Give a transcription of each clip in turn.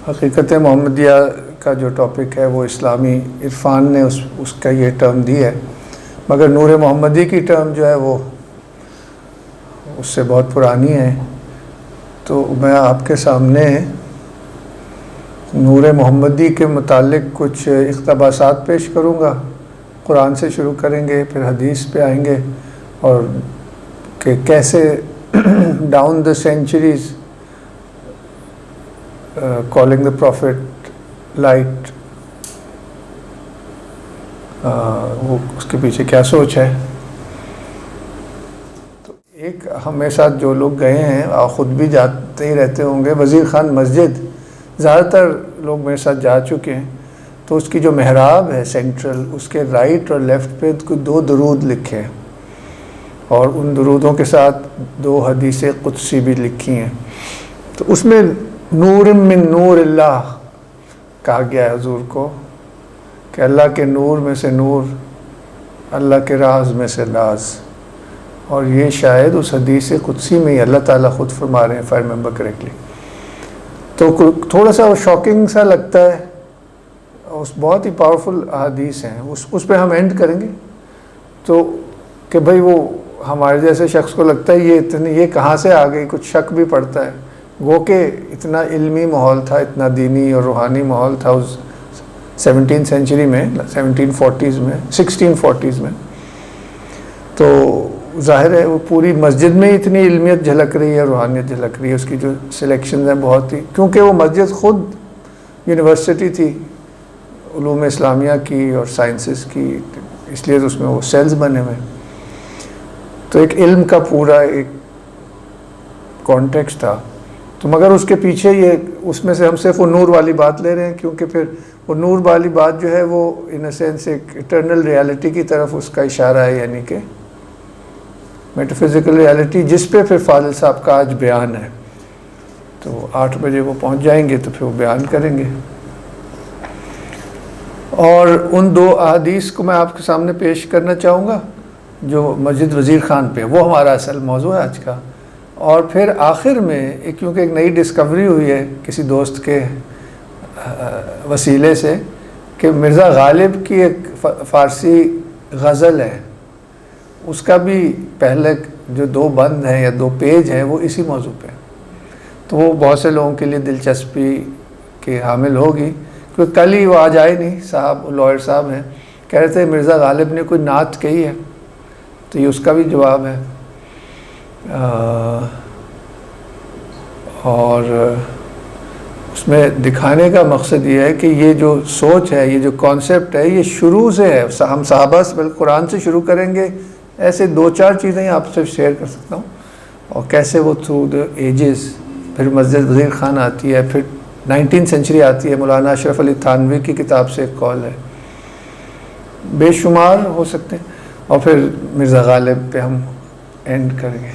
حقیقت محمدیہ کا جو ٹاپک ہے وہ اسلامی عرفان نے اس کا یہ ٹرم دی ہے، مگر نور محمدی کی ٹرم جو ہے وہ اس سے بہت پرانی ہے۔ تو میں آپ کے سامنے نور محمدی کے متعلق کچھ اقتباسات پیش کروں گا۔ قرآن سے شروع کریں گے، پھر حدیث پہ آئیں گے، اور کہ کیسے down the centuries calling the prophet light, وہ اس کے پیچھے کیا سوچ ہے۔ تو ایک ہمارے ساتھ جو لوگ گئے ہیں، خود بھی جاتے ہی رہتے ہوں گے، وزیر خان مسجد زیادہ تر لوگ میرے ساتھ جا چکے ہیں۔ تو اس کی جو محراب ہے سینٹرل، اس کے رائٹ اور لیفٹ پہ دو درود لکھے ہیں، اور ان درودوں کے ساتھ 2 حدیث قدسی بھی لکھی ہیں۔ تو اس میں نور من نور اللہ کہا گیا ہے حضور کو، کہ اللہ کے نور میں سے نور، اللہ کے راز میں سے راز۔ اور یہ شاید اس حدیث قدسی میں ہی اللہ تعالیٰ خود فرما رہے ہیں، if I remember correctly۔ تو تھوڑا سا وہ شاکنگ سا لگتا ہے، اس بہت ہی پاورفل حدیث ہیں، اس پہ ہم اینڈ کریں گے۔ تو کہ بھئی وہ ہمارے جیسے شخص کو لگتا ہے یہ کہاں سے آ گئی، کچھ شک بھی پڑتا ہے، گو کہ اتنا علمی ماحول تھا، اتنا دینی اور روحانی ماحول تھا اس 17 سینچری میں، 1740s میں، 1640s میں۔ تو ظاہر ہے وہ پوری مسجد میں اتنی علمیت جھلک رہی ہے، روحانیت جھلک رہی ہے، اس کی جو سلیکشنز ہیں بہت ہی، کیونکہ وہ مسجد خود یونیورسٹی تھی علوم اسلامیہ کی اور سائنسز کی، اس لیے اس میں وہ سیلز بنے ہوئے۔ تو ایک علم کا پورا ایک کانٹیکسٹ تھا۔ تو مگر اس کے پیچھے اس میں سے ہم صرف وہ نور والی بات لے رہے ہیں، کیونکہ پھر وہ نور والی بات جو ہے وہ ان اے سینس ایک ایٹرنل ریالٹی کی طرف اس کا اشارہ ہے، یعنی کہ میٹافزیکل ریالٹی، جس پہ پھر فاضل صاحب کا آج بیان ہے۔ تو 8 بجے وہ پہنچ جائیں گے تو پھر وہ بیان کریں گے۔ اور ان 2 احادیث کو میں آپ کے سامنے پیش کرنا چاہوں گا جو مسجد وزیر خان پہ، وہ ہمارا اصل موضوع ہے آج کا۔ اور پھر آخر میں کیونکہ ایک نئی ڈسکوری ہوئی ہے کسی دوست کے وسیلے سے، کہ مرزا غالب کی ایک فارسی غزل ہے، اس کا بھی پہلے جو 2 بند ہیں یا 2 پیج ہیں وہ اسی موضوع پہ، تو وہ بہت سے لوگوں کے لیے دلچسپی کے حامل ہوگی، کیونکہ کل ہی وہ آج آئے نہیں صاحب، لائر صاحب ہیں، کہہ رہے تھے مرزا غالب نے کوئی نعت کہی ہے، تو یہ اس کا بھی جواب ہے۔ اور اس میں دکھانے کا مقصد یہ ہے کہ یہ جو سوچ ہے، یہ جو کانسیپٹ ہے، یہ شروع سے ہے، ہم صحابہ سے قرآن سے شروع کریں گے۔ ایسے 2-4 چیزیں آپ سے شیئر کر سکتا ہوں، اور کیسے وہ تھرو دا ایجز، پھر مسجد وزیر خان آتی ہے، پھر 19 سینچری آتی ہے، مولانا اشرف علی تھانوی کی کتاب سے ایک کال ہے، بے شمار ہو سکتے ہیں، اور پھر مرزا غالب پہ ہم اینڈ کریں گے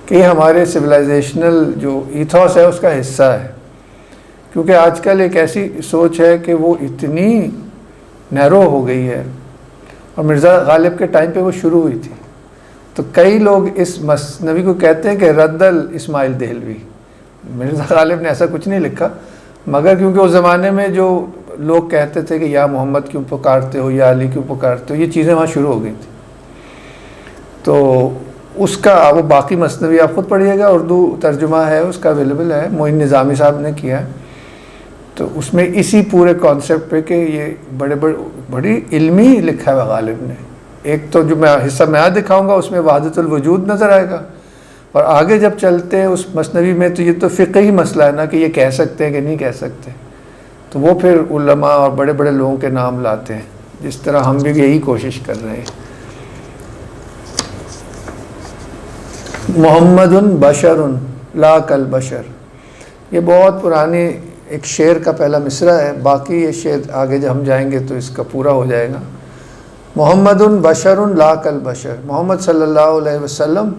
کہ یہ ہمارے سویلائزیشنل جو ایتھوس ہے اس کا حصہ ہے۔ کیونکہ آج کل ایک ایسی سوچ ہے کہ وہ اتنی نیرو ہو گئی ہے، اور مرزا غالب کے ٹائم پہ وہ شروع ہوئی تھی۔ تو کئی لوگ اس مثنوی کو کہتے ہیں کہ رد اسماعیل دہلوی، مرزا غالب نے ایسا کچھ نہیں لکھا، مگر کیونکہ اس زمانے میں جو لوگ کہتے تھے کہ یا محمد کیوں پکارتے ہو، یا علی کیوں پکارتے ہو، یہ چیزیں وہاں شروع ہو گئی تھیں۔ تو اس کا وہ باقی مثنوی آپ خود پڑھیے گا، اردو ترجمہ ہے اس کا، اویلیبل ہے، معین نظامی صاحب نے کیا ہے۔ تو اس میں اسی پورے کانسیپٹ پہ کہ یہ بڑی علمی لکھا ہے غالب نے۔ ایک تو جو میں حصہ میں دکھاؤں گا اس میں وحدت الوجود نظر آئے گا، اور آگے جب چلتے ہیں اس مثنوی میں تو یہ تو فقہی مسئلہ ہے نا کہ یہ کہہ سکتے ہیں کہ نہیں کہہ سکتے، تو وہ پھر علماء اور بڑے بڑے لوگوں کے نام لاتے ہیں، جس طرح ہم بھی یہی کوشش کر رہے ہیں۔ محمد بشر لا کالبشر، یہ بہت پرانی ایک شعر کا پہلا مصرع ہے، باقی یہ شعر آگے جب ہم جائیں گے تو اس کا پورا ہو جائے گا۔ محمد بشر لا کالبشر، محمد صلی اللہ علیہ وسلم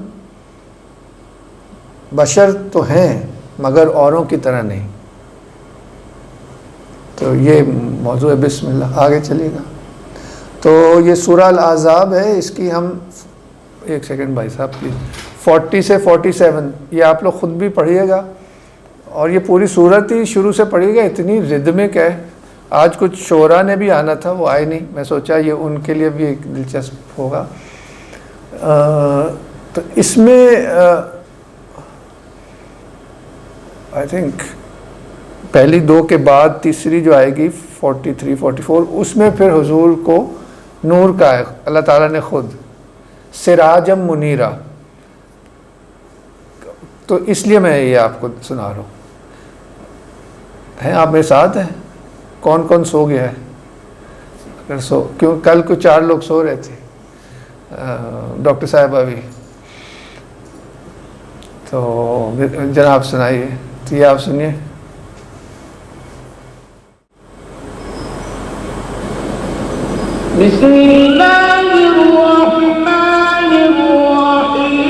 بشر تو ہیں مگر اوروں کی طرح نہیں۔ تو یہ موضوع ہے، بسم اللہ آگے چلیے گا۔ تو یہ سورہ الاحزاب ہے، اس کی ہم ایک سیکنڈ بھائی صاحب پلیز، 40 سے 47 یہ آپ لوگ خود بھی پڑھیے گا، اور یہ پوری صورت ہی شروع سے پڑھی گئی، اتنی ردمک ہے. آج کچھ شعراء نے بھی آنا تھا، وہ آئے نہیں. میں سوچا یہ ان کے لیے بھی ایک دلچسپ ہوگا. تو اس میں آئی تھنک پہلی دو کے بعد تیسری جو آئے گی 43 44، اس میں پھر حضور کو نور کا ہے اللہ تعالیٰ نے خود، سراجم منیرہ. تو اس لیے میں یہ آپ کو سنا رہا ہوں. ہیں آپ میرے ساتھ ہیں؟ کون کون سو گیا ہے؟ اگر کیوں کل کو 4 لوگ سو رہے تھے، ڈاکٹر صاحبہ بھی. تو جناب سنائیے. تو یہ آپ سنیے. بسم اللہ الرحمن الرحیم.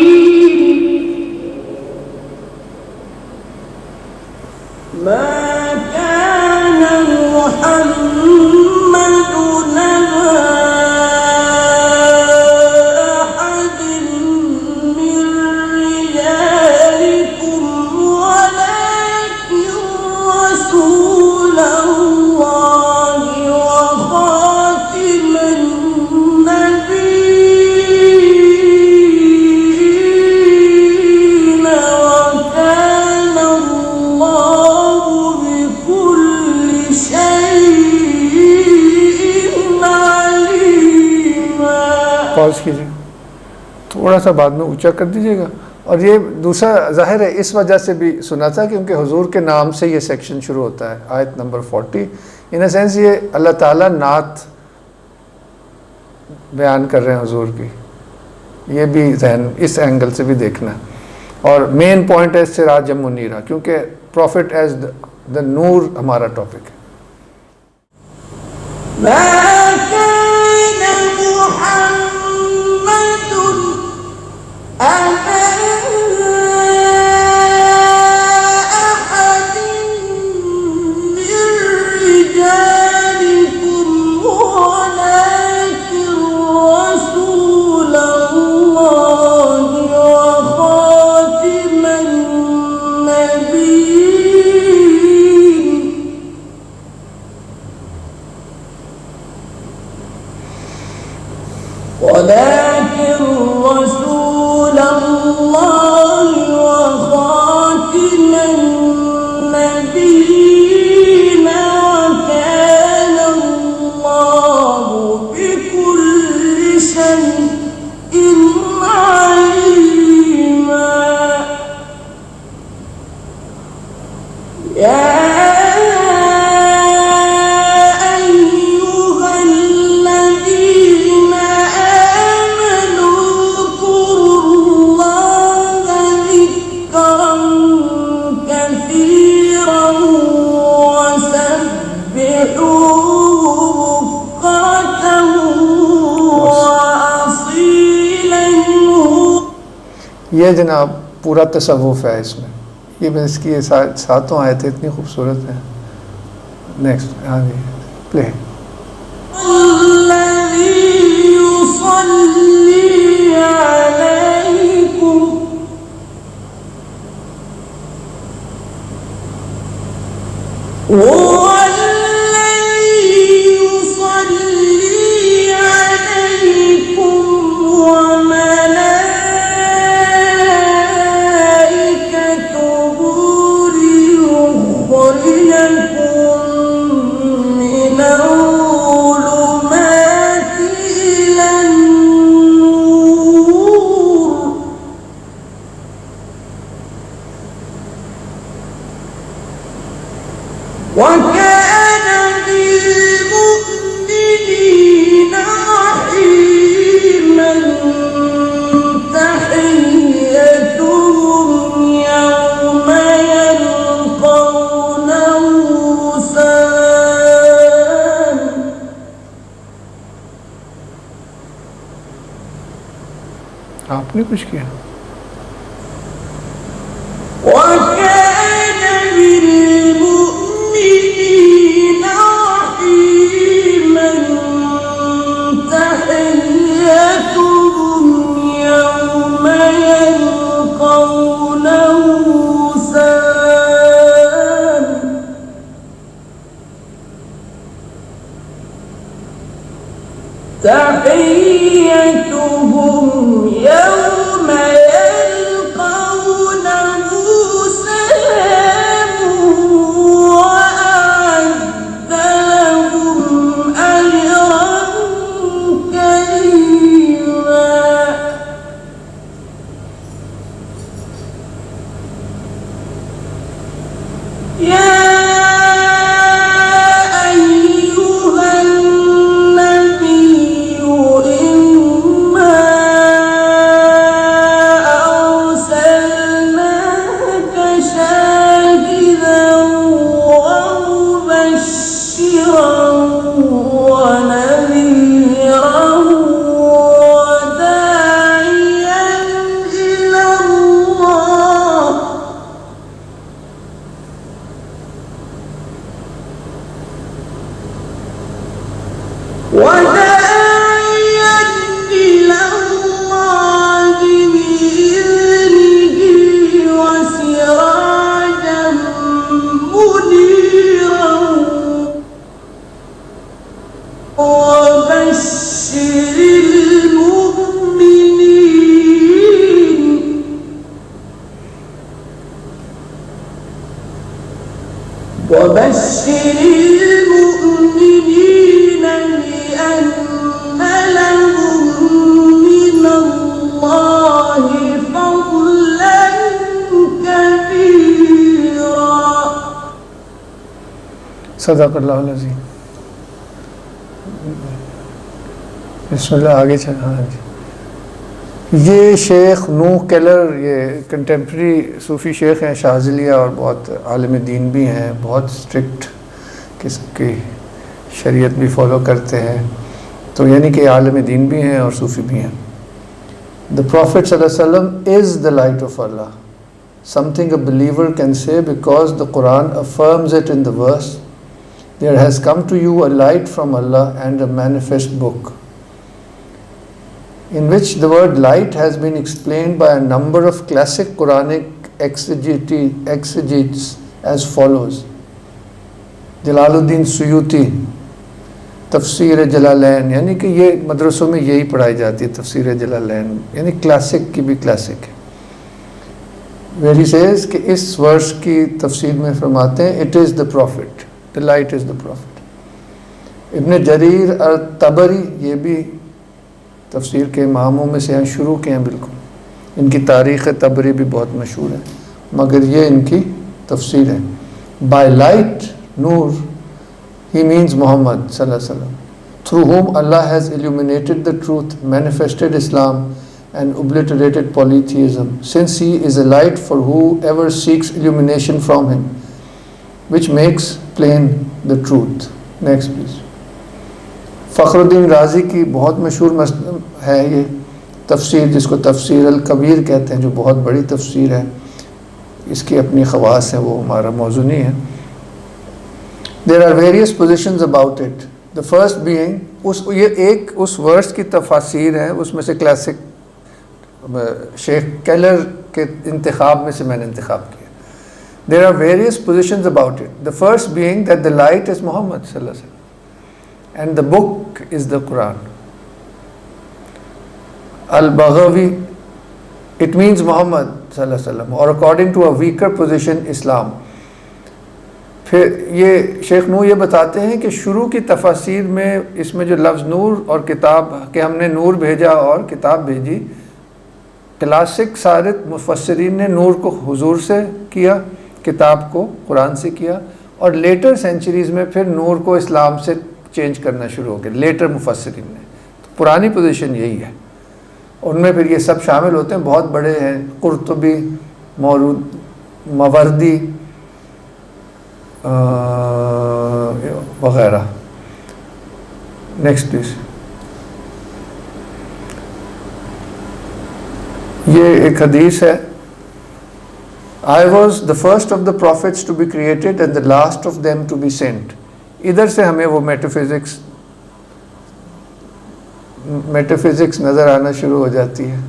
ما كان محمد نبا أحد من رجالكم ولكن رسول الله وخاتم النبيين وكان الله بكل شيء عليما. پاز کیجیے، تھوڑا سا بعد میں اونچا کر دیجیے گا. اور یہ دوسرا ظاہر ہے اس وجہ سے بھی سنا تھا کیونکہ حضور کے نام سے یہ سیکشن شروع ہوتا ہے، آیت نمبر 40. ان اے سینس یہ اللہ تعالیٰ نعت بیان کر رہے ہیں حضور کی. یہ بھی ذہن اس اینگل سے بھی دیکھنا. اور مین پوائنٹ ہے سراج منیرہ، کیونکہ پروفٹ ایز دا نور ہمارا ٹاپک ہے. ما كان محمد أبا أحد من رجالكم ولكن رسول الله وخاتم النبيين ولكن رسول الله وخاتم النبيين وكان الله بكل شيء عليما. يا أيها الذين آمنوا اذكروا الله ذكرا كثيرا وسبحوه بكرة وأصيلا. یہ جناب پورا تصوف ہے اس میں. یہ میں اس کی ساتوں آئے تھے، اتنی خوبصورت ہیں. نیکسٹ ہاں جی پلے. الذي يصلي عليكم هو الذي يصلي عليكم وملائكته ليخرجكم من الظلمات إلى النور. وكان بالمؤمنين رحيما. تحيتهم يوم يلقونه سلام. آپ نے کچھ کیا؟ وكان بالمؤمنين رحيما. تحيتهم يوم يلقونه سلام. يا أيها النبي إنا أرسلناك شاهدا ومبشرا ونذيرا وداعيا إلى الله بإذنه وسراجا منيرا وبشر المؤمنين بأن لهم من الله فضلا كبيرا. صدق اللہ العظیم. بسم اللہ آگے چل. ہاں جی، یہ شیخ نوح کیلر، یہ کنٹمپریری صوفی شیخ ہیں شاذلیہ، اور بہت عالم دین بھی ہیں، بہت اسٹرکٹ قسم کی شریعت بھی فالو کرتے ہیں، تو یعنی کہ عالم دین بھی ہیں اور صوفی بھی ہیں. The Prophet صلی اللہ علیہ وسلم is the light of Allah, something a believer can say because the Quran affirms it in the verse, there has come to you a light from Allah and a manifest book, in which the word light has been explained by a number of classic Quranic exegetes as follows. جلال الدین سیوطی تفسیر جلالین، یعنی کہ یہ مدرسوں میں یہی پڑھائی جاتی ہے، تفسیر جلالین، یعنی کلاسک کی بھی کلاسک ہے. where he says کہ اس ورس کی تفسیر میں فرماتے ہیں it is the prophet, the light is the prophet. ابن جریر الطبری یہ بھی تفسیر کے اماموں میں سے ہیں، شروع کے ہیں بالکل. ان کی تاریخ طبری بھی بہت مشہور ہے، مگر یہ ان کی تفسیر ہے. by light Noor he means Muhammad صلی اللہ علیہ وسلم, through whom Allah has illuminated the truth, manifested Islam and obliterated polytheism, since he is a light for whoever seeks illumination from him, which makes plain the truth. Next please. فخر الدین رازی کی بہت مشہور ہے یہ تفسیر، جس کو تفسیر الکبیر کہتے ہیں، جو بہت بڑی تفسیر ہے، اس کی اپنی خواص ہیں، وہ ہمارا موضوع نہیں ہے. There are various positions about it. The first being یہ ایک اس ورس کی تفاسیر ہے، اس میں سے کلاسک شیخ کیلر کے انتخاب میں سے میں نے انتخاب کیا. There are various positions about it. The first being that the light is Muhammad صلی اللہ علیہ وسلم and the book is the Quran. Al-Baghawi, it means Muhammad صلی اللہ علیہ وسلم, or according to a weaker position Islam. پھر یہ شیخ نور یہ بتاتے ہیں کہ شروع کی تفاسیر میں اس میں جو لفظ نور اور کتاب، کہ ہم نے نور بھیجا اور کتاب بھیجی، کلاسک سارے مفسرین نے نور کو حضور سے کیا، کتاب کو قرآن سے کیا، اور لیٹر سینچریز میں پھر نور کو اسلام سے چینج کرنا شروع ہو گیا لیٹر مفسرین نے. تو پرانی پوزیشن یہی ہے. ان میں پھر یہ سب شامل ہوتے ہیں، بہت بڑے ہیں، قرطبی، ماوردی وغیرہ. Next please. یہ ایک حدیث ہے، I was the first of the prophets to be created and the last of them to be sent. ادھر سے ہمیں وہ میٹافزکس نظر آنا شروع ہو جاتی ہے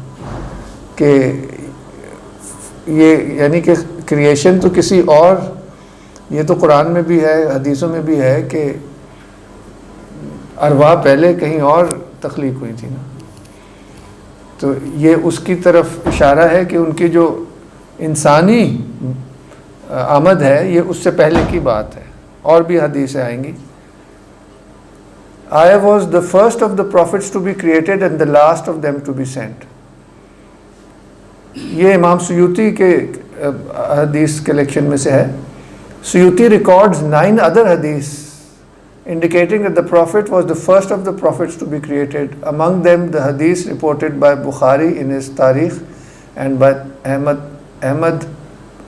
کہ یہ یعنی کہ کریشن تو کسی اور، یہ تو قرآن میں بھی ہے، حدیثوں میں بھی ہے کہ ارواح پہلے کہیں اور تخلیق ہوئی تھی نا. تو یہ اس کی طرف اشارہ ہے کہ ان کی جو انسانی آمد ہے یہ اس سے پہلے کی بات ہے. اور بھی حدیثیں آئیں گی. I was the first of the prophets to be created and the last of them to be sent. یہ امام سیوطی کے حدیث کلیکشن میں سے ہے. Suyuti records 9 other hadiths indicating that the Prophet was the first of the prophets to be created. Among them, the hadiths reported by Bukhari in his Tarikh and by Ahmad,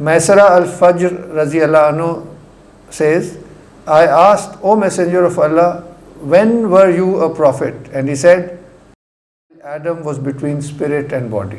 Maisara al-Fajr Raziallahu anhu says, I asked, O Messenger of Allah, when were you a prophet? And he said, Adam was between spirit and body.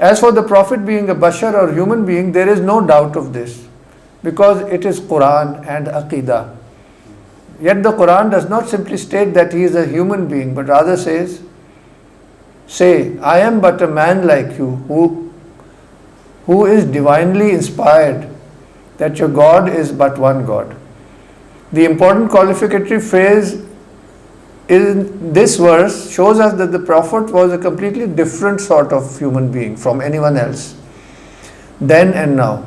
as for the Prophet being a bashar or human being, there is no doubt of this because it is Quran and Aqidah. Yet the Quran does not simply state that he is a human being, but rather says, say, I am but a man like you who is divinely inspired, that your God is but one God. The important qualificatory phrase in this verse shows us that the Prophet was a completely different sort of human being from anyone else, then and now.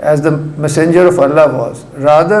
As the messenger of Allah was. Rather,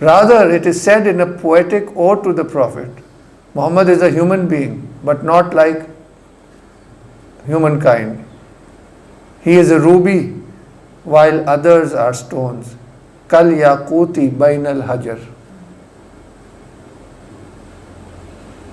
Rather, it is said in a poetic ode to the Prophet, Muhammad is a human being, but not like humankind. He is a ruby, while others are stones. Kal yaquti bainal hajar.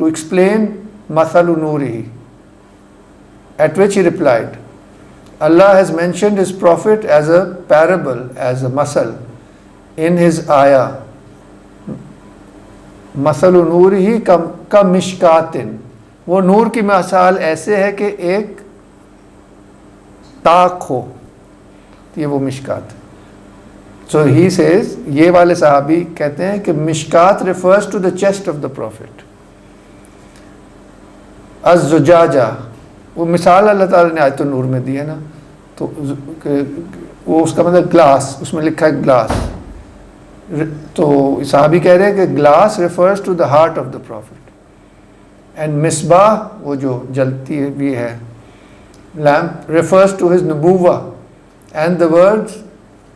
to explain Mathalu Nurihi, at which he replied, Allah has mentioned his prophet as a parable, as a masal in his ayah. Mathalu Nurihi ka mishkatin, وہ نور کی مثال ایسے ہے کہ ایک تاک ہو, یہ وہ مشکات ہے. So he says, یہ والے صحابی کہتے ہیں کہ مشکات refers to the chest of the prophet. الزجاجہ, وہ مثال اللہ تعالیٰ نے آیت النور میں دی ہے نا, تو وہ اس کا مطلب گلاس, اس میں لکھا ہے گلاس. تو صحابی کہہ رہے ہیں کہ glass refers to the heart of the prophet. And Misbah, وہ جو جلتی بھی ہے, lamp refers to his نبوہ. And the words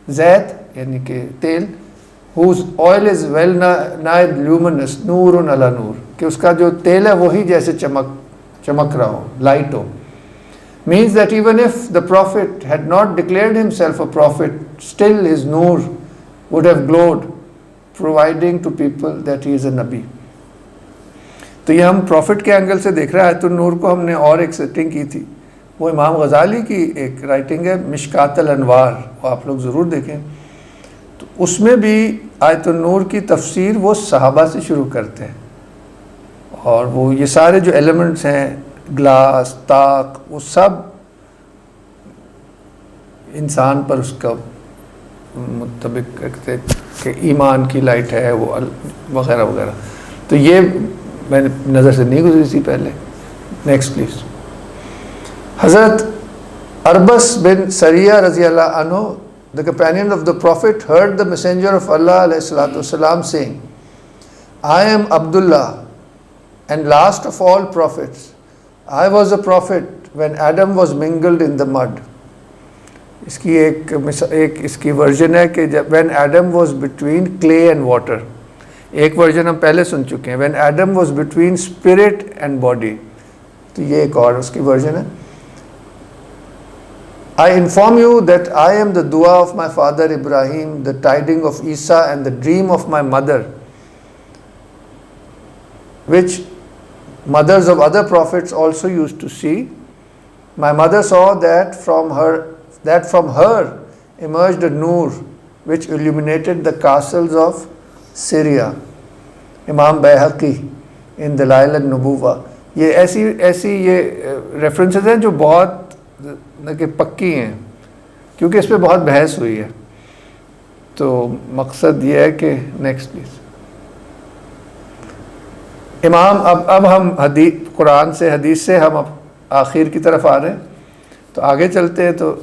زیت یعنی کہ تیل, whose oil is well nigh luminous, نور علی نور, کہ اس کا جو تیل ہے وہی جیسے چمک رہا ہو, لائٹ ہو. Means that even if the prophet had not declared himself a prophet, still his noor would have glowed, providing to people that he is a nabi. تو یہ ہم پروفٹ کے اینگل سے دیکھ رہے ہیں. آیت النور کو ہم نے اور ایک سیٹنگ کی تھی, وہ امام غزالی کی ایک رائٹنگ ہے مشکات الانوار, وہ آپ لوگ ضرور دیکھیں. تو اس میں بھی آیت النور کی تفسیر وہ صحابہ سے شروع کرتے ہیں, اور وہ یہ سارے جو ایلیمنٹس ہیں, گلاس, طاق, وہ سب انسان پر اس کا مطابق رکھتے کہ ایمان کی لائٹ ہے وہ وغیرہ وغیرہ. تو یہ میں نے نظر سے نہیں گزری تھی پہلے. Next please. حضرت اربس بن سریہ رضی اللہ عنہ, the companion of the prophet, heard the messenger of Allah alayhi salatu wasalam saying, I am Abdullah and last of all prophets. I was a prophet when Adam was mingled in the mud. اس کی ایک اس کی version ہے کہ جب when Adam was between clay and water. ایک version ہم پہلے سن چکے ہیں, when Adam was between spirit and body. تو یہ ایک اور اس کی ورژن ہے. I inform you that I am the dua of my father Ibrahim, the tiding of Isa and the dream of my mother, which mothers of other prophets also used to see. My mother saw that from her emerged a noor which illuminated the castles of Syria. امام بیہقی ان دلائل النبوہ. یہ ایسی یہ references ہیں جو بہت کہ پکی ہیں, کیونکہ اس پہ بہت بحث ہوئی ہے. تو مقصد یہ ہے کہ نیکسٹ پلیز. امام اب ہم قرآن سے حدیث سے ہم اب آخر کی طرف آ رہے ہیں, تو آگے چلتے ہیں. تو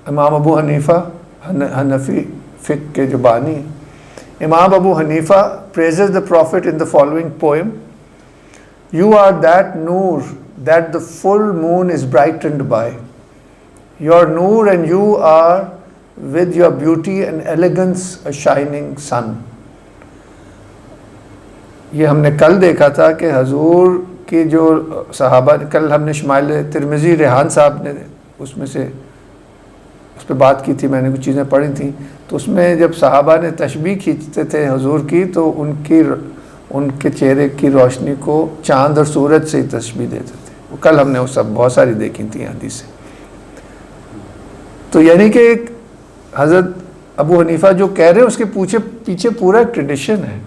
امام ابو حنیفہ حنفی فقہ کے جو بانی ہیں, Imam Abu Hanifa praises the Prophet in the following poem. You are that noor that the full moon is brightened by. Your noor and you are with your beauty and elegance a shining sun. یہ ہم نے کل دیکھا تھا کہ حضور کی جو صحابہ, کل ہم نے شمائل ترمذی ریحان صاحب نے اس میں سے اس پہ بات کی تھی, میں نے کچھ چیزیں پڑھی تھیں. تو اس میں جب صحابہ نے تشبیہ کھینچتے تھے حضور کی, تو ان کے چہرے کی روشنی کو چاند اور سورج سے ہی تشبیہ دیتے تھے. وہ کل ہم نے وہ سب بہت ساری دیکھی تھیں حدیثیں. تو یعنی کہ ایک حضرت ابو حنیفہ جو کہہ رہے ہیں اس کے پیچھے پورا ایک ٹریڈیشن ہے,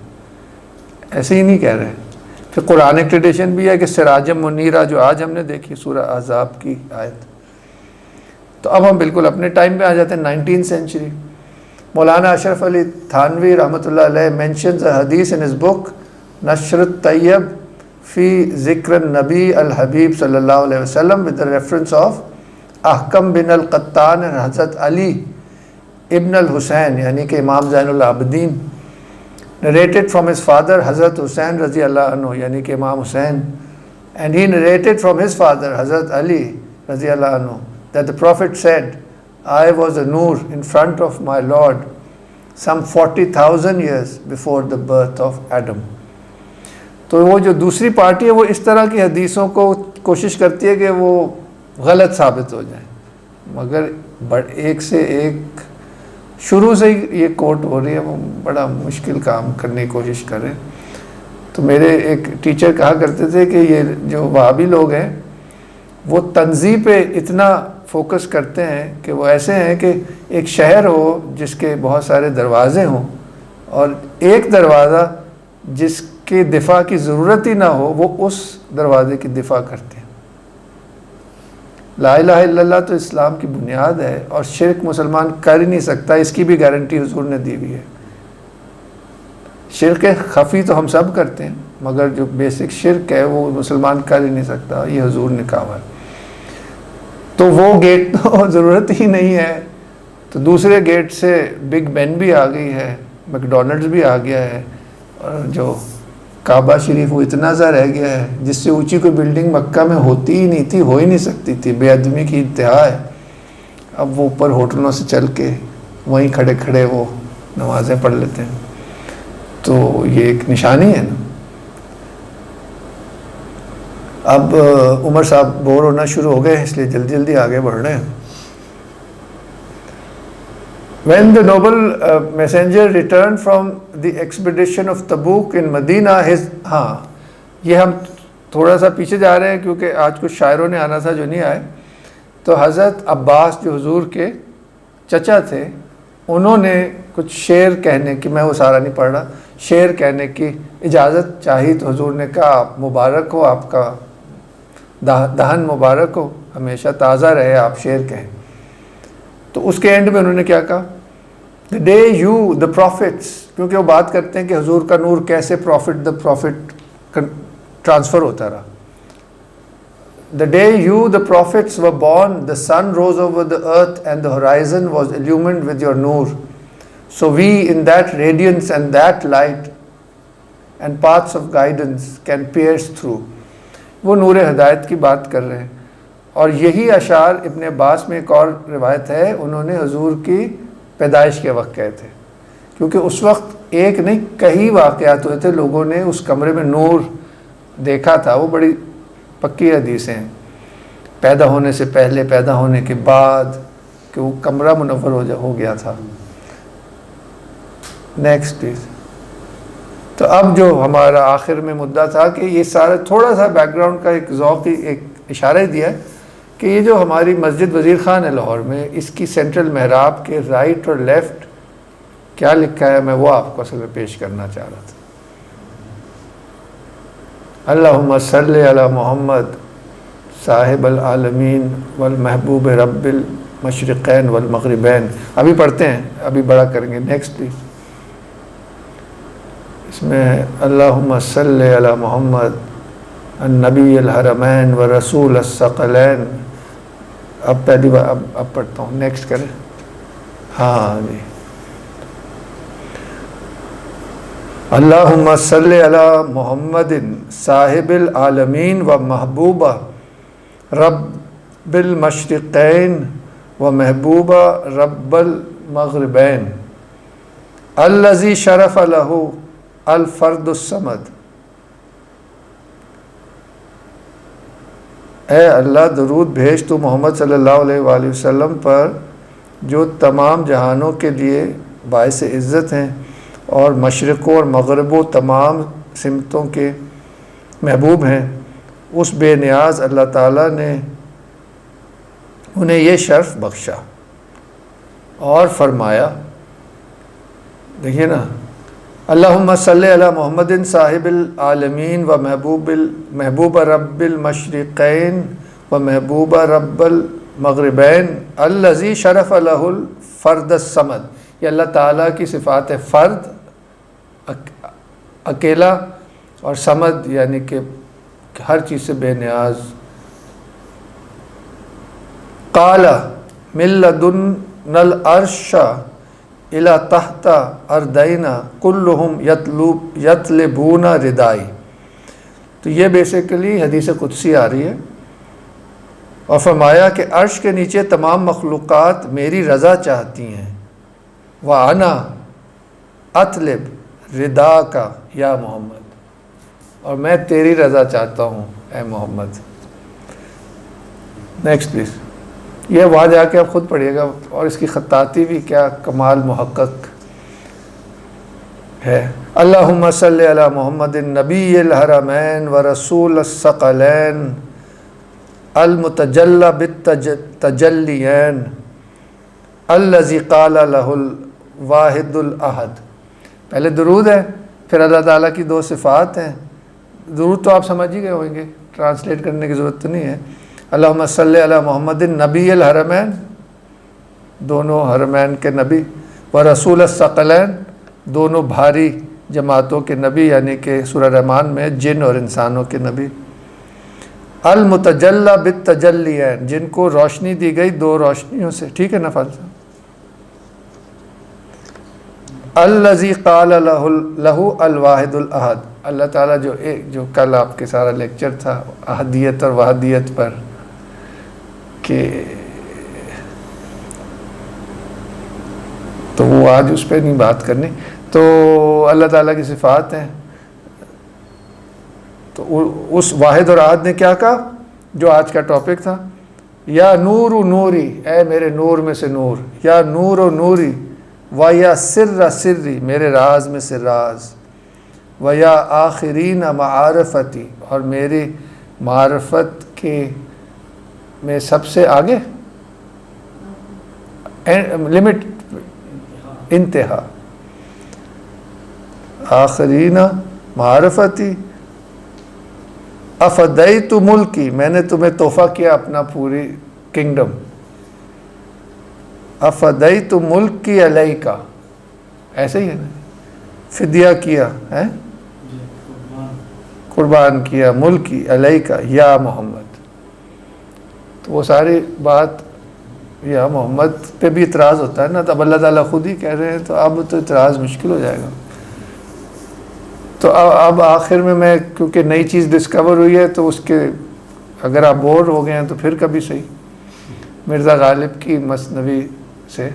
ایسے ہی نہیں کہہ رہے. پھر قرآن ایک ٹریڈیشن بھی ہے کہ سراجم منیرہ جو آج ہم نے دیکھی سورہ احزاب کی آیت. تو اب ہم بالکل اپنے ٹائم پہ آ جاتے ہیں, 19th century. مولانا اشرف علی تھانوی رحمۃ اللہ علیہ mentions a hadith in his book نشر الطیب فی ذکر النبی الحبیب صلی اللہ علیہ وسلم with the reference of احکم bin القطان and حضرت علی ابن الحسین یعنی کہ امام زین العابدین, narrated from his father حضرت حسین رضی اللہ عنہ یعنی کہ امام حسین, and he narrated from his father حضرت علی رضی اللہ عنہ that the Prophet said, I was a noor in front of my Lord some 40,000 years before the birth of Adam. تو وہ جو دوسری پارٹی ہے وہ اس طرح کی حدیثوں کو کوشش کرتی ہے کہ وہ غلط ثابت ہو جائیں, مگر ایک سے ایک شروع سے ہی یہ کوٹ ہو رہی ہے, وہ بڑا مشکل کام کرنے کی کوشش کر رہے ہیں. تو میرے ایک ٹیچر کہا کرتے تھے کہ یہ جو وہابی لوگ ہیں وہ تنزیہ پہ اتنا فوکس کرتے ہیں کہ وہ ایسے ہیں کہ ایک شہر ہو جس کے بہت سارے دروازے ہوں اور ایک دروازہ جس کے دفاع کی ضرورت ہی نہ ہو وہ اس دروازے کی دفاع کرتے ہیں. لا الہ الا اللہ تو اسلام کی بنیاد ہے اور شرک مسلمان کر ہی نہیں سکتا، اس کی بھی گارنٹی حضور نے دی ہوئی ہے. شرک خفی تو ہم سب کرتے ہیں مگر جو بیسک شرک ہے وہ مسلمان کر ہی نہیں سکتا، یہ حضور نے کہا ہے. تو وہ گیٹ تو ضرورت ہی نہیں ہے، تو دوسرے گیٹ سے بگ بین بھی آ گئی ہے، میکڈونلڈز بھی آ گیا ہے، اور جو کعبہ شریف وہ اتنا سا رہ گیا ہے جس سے اونچی کوئی بلڈنگ مکہ میں ہوتی ہی نہیں تھی، ہو ہی نہیں سکتی تھی، بے ادبی کی انتہا ہے. اب وہ اوپر ہوٹلوں سے چل کے وہیں کھڑے کھڑے وہ نمازیں پڑھ لیتے ہیں. تو یہ ایک نشانی ہے نا. اب عمر صاحب بور ہونا شروع ہو گئے اس لیے جلدی جلدی آگے بڑھ رہے ہیں. When the noble messenger returned from the expedition of Tabuk in Medina, ہاں یہ ہم تھوڑا سا پیچھے جا رہے ہیں کیونکہ آج کچھ شاعروں نے آنا تھا جو نہیں آئے. تو حضرت عباس جو حضور کے چچا تھے انہوں نے کچھ شعر کہنے کی، میں وہ سارا نہیں پڑھ رہا، شعر کہنے کی اجازت چاہی تو حضور نے کہا آپ مبارک ہو، آپ کا دہن مبارک ہو، ہمیشہ تازہ رہے، آپ شعر کہیں. تو اس کے اینڈ میں انہوں نے کیا کہا، the day you the prophets، کیونکہ وہ بات کرتے ہیں کہ حضور کا نور کیسے پروفٹ ٹرانسفر ہوتا رہا. the day you the prophets were born, the sun rose over the earth and the horizon was illumined with your noor. So we in that radiance and that light and paths of guidance can pierce through. وہ نور ہدایت کی بات کر رہے ہیں. اور یہی اشعار ابن عباس میں ایک اور روایت ہے انہوں نے حضور کی پیدائش کے وقت کہے تھے، کیونکہ اس وقت ایک نہیں کئی واقعات ہوئے تھے، لوگوں نے اس کمرے میں نور دیکھا تھا. وہ بڑی پکی حدیثیں ہیں، پیدا ہونے سے پہلے، پیدا ہونے کے بعد، کہ وہ کمرہ منور ہو گیا تھا. Next please. تو اب جو ہمارا آخر میں مدعا تھا کہ یہ سارا تھوڑا سا بیک گراؤنڈ کا ایک ذوقی ایک اشارہ ہی دیا ہے کہ یہ جو ہماری مسجد وزیر خان ہے لاہور میں، اس کی سینٹرل محراب کے رائٹ اور لیفٹ کیا لکھا ہے، میں وہ آپ کو اصل میں پیش کرنا چاہ رہا تھا. اللہم صلی علی محمد صاحب العالمین والمحبوب رب المشرقین والمغربین. ابھی پڑھتے ہیں، ابھی بڑا کریں گے. Next please. اس میں اللہم صلی علی محمد النبی الحرمین و رسول الثقلین. اب پہلی بار اب پڑھتا ہوں، نیکسٹ کریں. ہاں جی. اللہم صلی علی محمد صاحب العالمین و محبوبہ رب المشرقین و محبوبہ رب المغربین الذی شرف لہ الفرد الصمد. اے اللہ درود بھیج تو محمد صلی اللہ علیہ وآلہ وسلم پر جو تمام جہانوں کے لیے باعث عزت ہیں اور مشرقوں اور مغربوں تمام سمتوں کے محبوب ہیں. اس بے نیاز اللہ تعالیٰ نے انہیں یہ شرف بخشا اور فرمایا، دیکھیے نا، اللہم صلی علی محمد صاحب العالمین و محبوب رب المشرقین و محبوب رب المغربین الذی شرف لہ الفرد الصمد. یہ اللہ تعالیٰ کی صفات ہے، فرد اکیلا، اور صمد یعنی کہ ہر چیز سے بے نیاز. قال من لدن العرش الى تحت اردینا کلہم یطلبون ردائی. تو یہ بیسیکلی حدیث قدسی آ رہی ہے، اور فرمایا کہ عرش کے نیچے تمام مخلوقات میری رضا چاہتی ہیں. وَأَنَا أَطْلِبُ رِضَاكَ یا محمد، اور میں تیری رضا چاہتا ہوں اے محمد. Next please. یہ وہاں جا کے آپ خود پڑھیے گا، اور اس کی خطاطی بھی کیا کمال محقق ہے اللہم صلی علی محمد نبی الحرمین و رسول الثقلین المتجلی بالتجلیین الذی قال لہ الواحد الاحد. پہلے درود ہے، پھر اللہ تعالیٰ کی دو صفات ہیں. درود تو آپ سمجھ ہی گئے ہوئیں گے، ٹرانسلیٹ کرنے کی ضرورت تو نہیں ہے. اللہم صلی علی محمد نبی الحرمین، دونوں حرمین کے نبی، و رسول الثقلین، دونوں بھاری جماعتوں کے نبی، یعنی کہ سورہ رحمان میں جن اور انسانوں کے نبی. المتجلی بالتجلیین، جن کو روشنی دی گئی دو روشنیوں سے. ٹھیک ہے نا فالسہ. الذی قال لہ الواحد الاحد، اللہ تعالیٰ جو کل آپ کے سارا لیکچر تھا احدیت اور وحدیت پر، کہ تو وہ آج اس پہ نہیں بات کرنی. تو اللہ تعالیٰ کی صفات ہیں. تو اس واحد اور احد نے کیا کہا جو آج کا ٹاپک تھا، یا نور و نوری، اے میرے نور میں سے نور، یا نور و نوری، و یا سر سری، میرے راز میں سے راز، و یا آخرین معارفتی، اور میری معرفت کے میں سب سے آگے، لمٹ، انتہا، آخرین معرفتی، افدیت ملکی، میں نے تمہیں تحفہ کیا اپنا پوری کنگڈم، افدیت ملکی علیکا، ایسے ہی ہے نا، فدیہ کیا ہے، قربان کیا، ملکی علیکا یا محمد. تو وہ ساری بات یا محمد پہ بھی اعتراض ہوتا ہے نا، تو اب اللہ تعالیٰ خود ہی کہہ رہے ہیں، تو اب تو اعتراض مشکل ہو جائے گا. تو اب آخر میں کیونکہ نئی چیز ڈسکور ہوئی ہے، تو اس کے اگر آپ بور ہو گئے ہیں تو پھر کبھی صحیح. مرزا غالب کی مثنوی سے،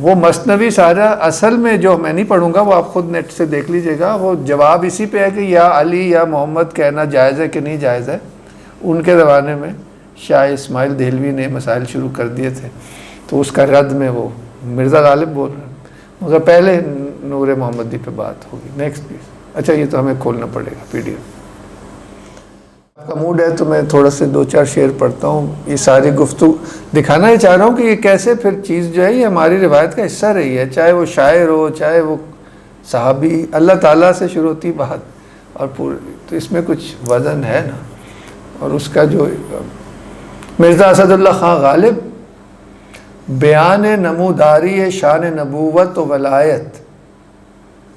وہ مثنوی سارا اصل میں جو میں نہیں پڑھوں گا، وہ آپ خود نیٹ سے دیکھ لیجئے گا، وہ جواب اسی پہ ہے کہ یا علی یا محمد کہنا جائز ہے کہ نہیں جائز ہے. ان کے زمانے میں شاہ اسماعیل دہلوی نے مسائل شروع کر دیے تھے، تو اس کا رد میں وہ مرزا غالب بول رہے ہیں، مگر پہلے نور محمدی پہ بات ہوگی. Next please. اچھا یہ تو ہمیں کھولنا پڑے گا پی ڈی ایف. آپ کا موڈ ہے تو میں تھوڑا سے 2-4 شعر پڑھتا ہوں. یہ ساری گفتگو دکھانا ہی چاہ رہا ہوں کہ یہ کیسے پھر چیز جو ہے یہ ہماری روایت کا حصہ رہی ہے، چاہے وہ شاعر ہو، چاہے وہ صحابی، اللہ تعالیٰ سے شروع ہوتی بات، اور پورے تو اس میں کچھ وزن ہے نا. اور اس کا جو مرزا اسد اللہ خان غالب، بیان نموداری شان نبوت و ولایت،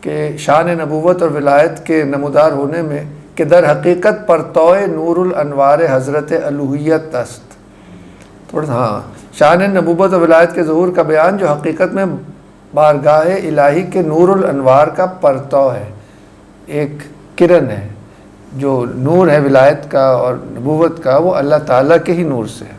کہ شان نبوت اور ولایت کے نمودار ہونے میں کہ در حقیقت پرتوئے نور الانوار حضرت الوہیت است. تھوڑا ہاں، شان نبوت اور ولایت کے ظہور کا بیان جو حقیقت میں بارگاہ الہی کے نور الانوار کا پرتو ہے، ایک کرن ہے. جو نور ہے ولایت کا اور نبوت کا، وہ اللہ تعالیٰ کے ہی نور سے ہے.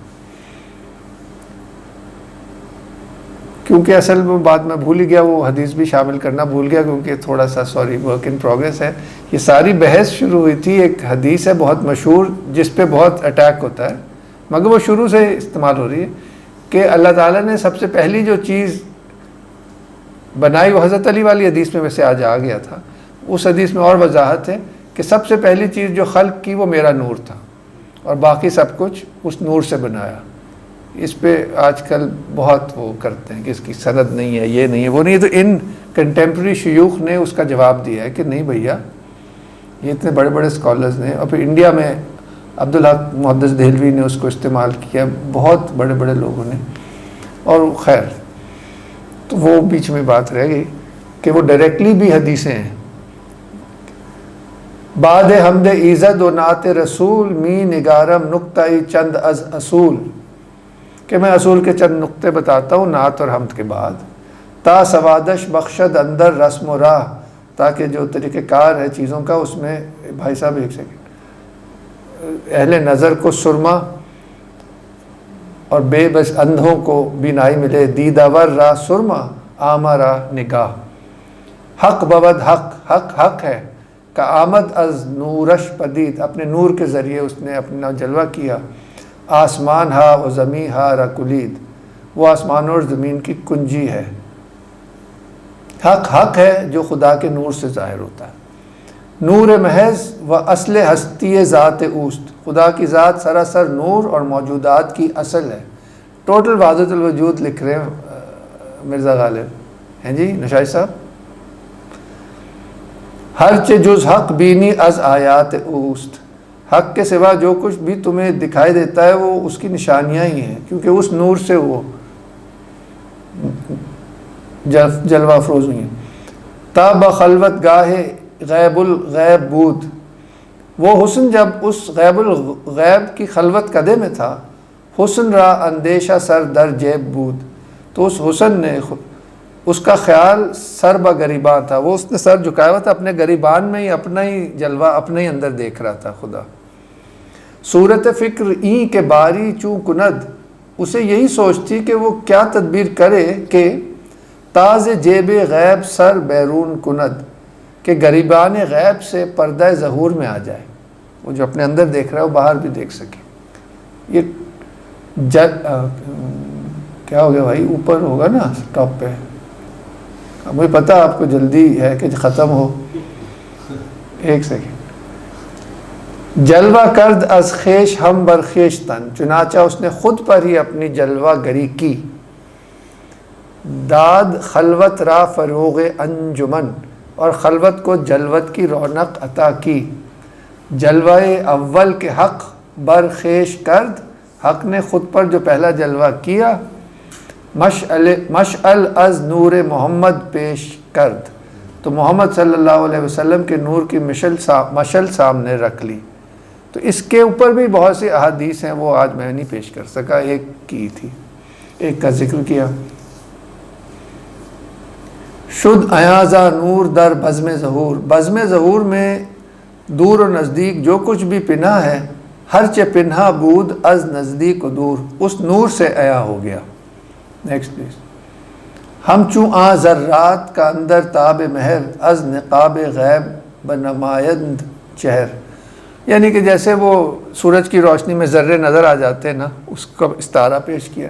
کیونکہ اصل میں بات میں بھول ہی گیا، وہ حدیث بھی شامل کرنا بھول گیا، کیونکہ تھوڑا سا ورک ان پروگریس ہے. یہ ساری بحث شروع ہوئی تھی، ایک حدیث ہے بہت مشہور جس پہ بہت اٹیک ہوتا ہے، مگر وہ شروع سے استعمال ہو رہی ہے، کہ اللہ تعالیٰ نے سب سے پہلی جو چیز بنائی وہ حضرت علی والی حدیث میں ویسے آج آ گیا تھا. اس حدیث میں اور وضاحت ہے کہ سب سے پہلی چیز جو خلق کی وہ میرا نور تھا، اور باقی سب کچھ اس نور سے بنایا. اس پہ آج کل بہت وہ کرتے ہیں کہ اس کی سند نہیں ہے، یہ نہیں ہے، وہ نہیں ہے. تو ان کنٹمپریری شیوخ نے اس کا جواب دیا ہے کہ نہیں بھیا، یہ اتنے بڑے بڑے اسکالرز نے، اور پھر انڈیا میں عبدالحق محدث دہلوی نے اس کو استعمال کیا، بہت بڑے بڑے لوگوں نے. اور خیر تو وہ بیچ میں بات رہ گئی کہ وہ ڈائریکٹلی بھی حدیثیں ہیں. بعد حمد ایزد و نعت رسول می نگارم نقطۂ چند از اصول، کہ میں اصول کے چند نقطے بتاتا ہوں نعت اور حمد کے بعد. تا سوادش بخشد اندر رسم و راہ، تاکہ جو طریقہ کار ہے چیزوں کا اس میں، بھائی صاحب ایک سیکنڈ، اہل نظر کو سرما اور بے بس اندھوں کو بینائی ملے. دیداور راہ سرما آما راہ نگاہ، حق بود حق، حق حق ہے کا آمد از نورش پدید، اپنے نور کے ذریعے اس نے اپنا جلوہ کیا. آسمان ہا و زمین ہا را کلید، وہ آسمان اور زمین کی کنجی ہے. حق حق ہے جو خدا کے نور سے ظاہر ہوتا ہے. نور محض و اصل ہستی ذات اوست، خدا کی ذات سراسر نور اور موجودات کی اصل ہے. ٹوٹل وحدت الوجود لکھ رہے ہیں مرزا غالب ہیں جی نشائی صاحب. ہر چے جز حق بینی از آیات اوست، حق کے سوا جو کچھ بھی تمہیں دکھائی دیتا ہے وہ اس کی نشانیاں ہی ہیں، کیونکہ اس نور سے وہ جلوہ افروز ہوئی ہیں. تاب خلوت گاہ غیب الغیب بود، وہ حسن جب اس غیب الغیب کی خلوت قدے میں تھا، حسن را اندیشہ سر در جیب بود، تو اس حسن نے اس کا خیال سر با گریبان تھا، وہ اس نے سر جھکایا ہوا تھا اپنے گریبان میں ہی، اپنا ہی جلوہ اپنے ہی اندر دیکھ رہا تھا خدا. صورت فکر این کے باری چوں کند، اسے یہی سوچ تھی کہ وہ کیا تدبیر کرے کہ تاز جیب غیب سر بیرون کند، کہ گریبان غیب سے پردہ ظہور میں آ جائے، وہ جو اپنے اندر دیکھ رہا ہے وہ باہر بھی دیکھ سکے. یہ کیا ہو گیا بھائی، اوپر ہوگا نا ٹاپ پہ، مجھے پتا آپ کو جلدی ہے کہ ختم ہو. ایک سیکنڈ. جلوہ کرد از خیش ہم بر خیش تن، چنانچہ اس نے خود پر ہی اپنی جلوہ گری کی. داد خلوت را فروغ انجمن، اور خلوت کو جلوت کی رونق عطا کی. جلوہ اول کے حق بر خیش کرد، حق نے خود پر جو پہلا جلوہ کیا. مشعل از نور محمد پیش کرد، تو محمد صلی اللہ علیہ وسلم کے نور کی مشعل سامنے رکھ لی. تو اس کے اوپر بھی بہت سی احادیث ہیں، وہ آج میں نہیں پیش کر سکا، ایک کی تھی، ایک کا ذکر کیا. شد ایازا نور در بزم ظہور، بزم ظہور میں دور و نزدیک جو کچھ بھی پنہا ہے، ہر چے پنہا بود از نزدیک و دور، اس نور سے عیا ہو گیا. Next please. ہم چوں آ ذرات کا اندر تاب مہر، از نقاب غیب بنمایند چہر، یعنی کہ جیسے وہ سورج کی روشنی میں ذرے نظر آ جاتے ہیں نا، اس کا استعارہ پیش کیا.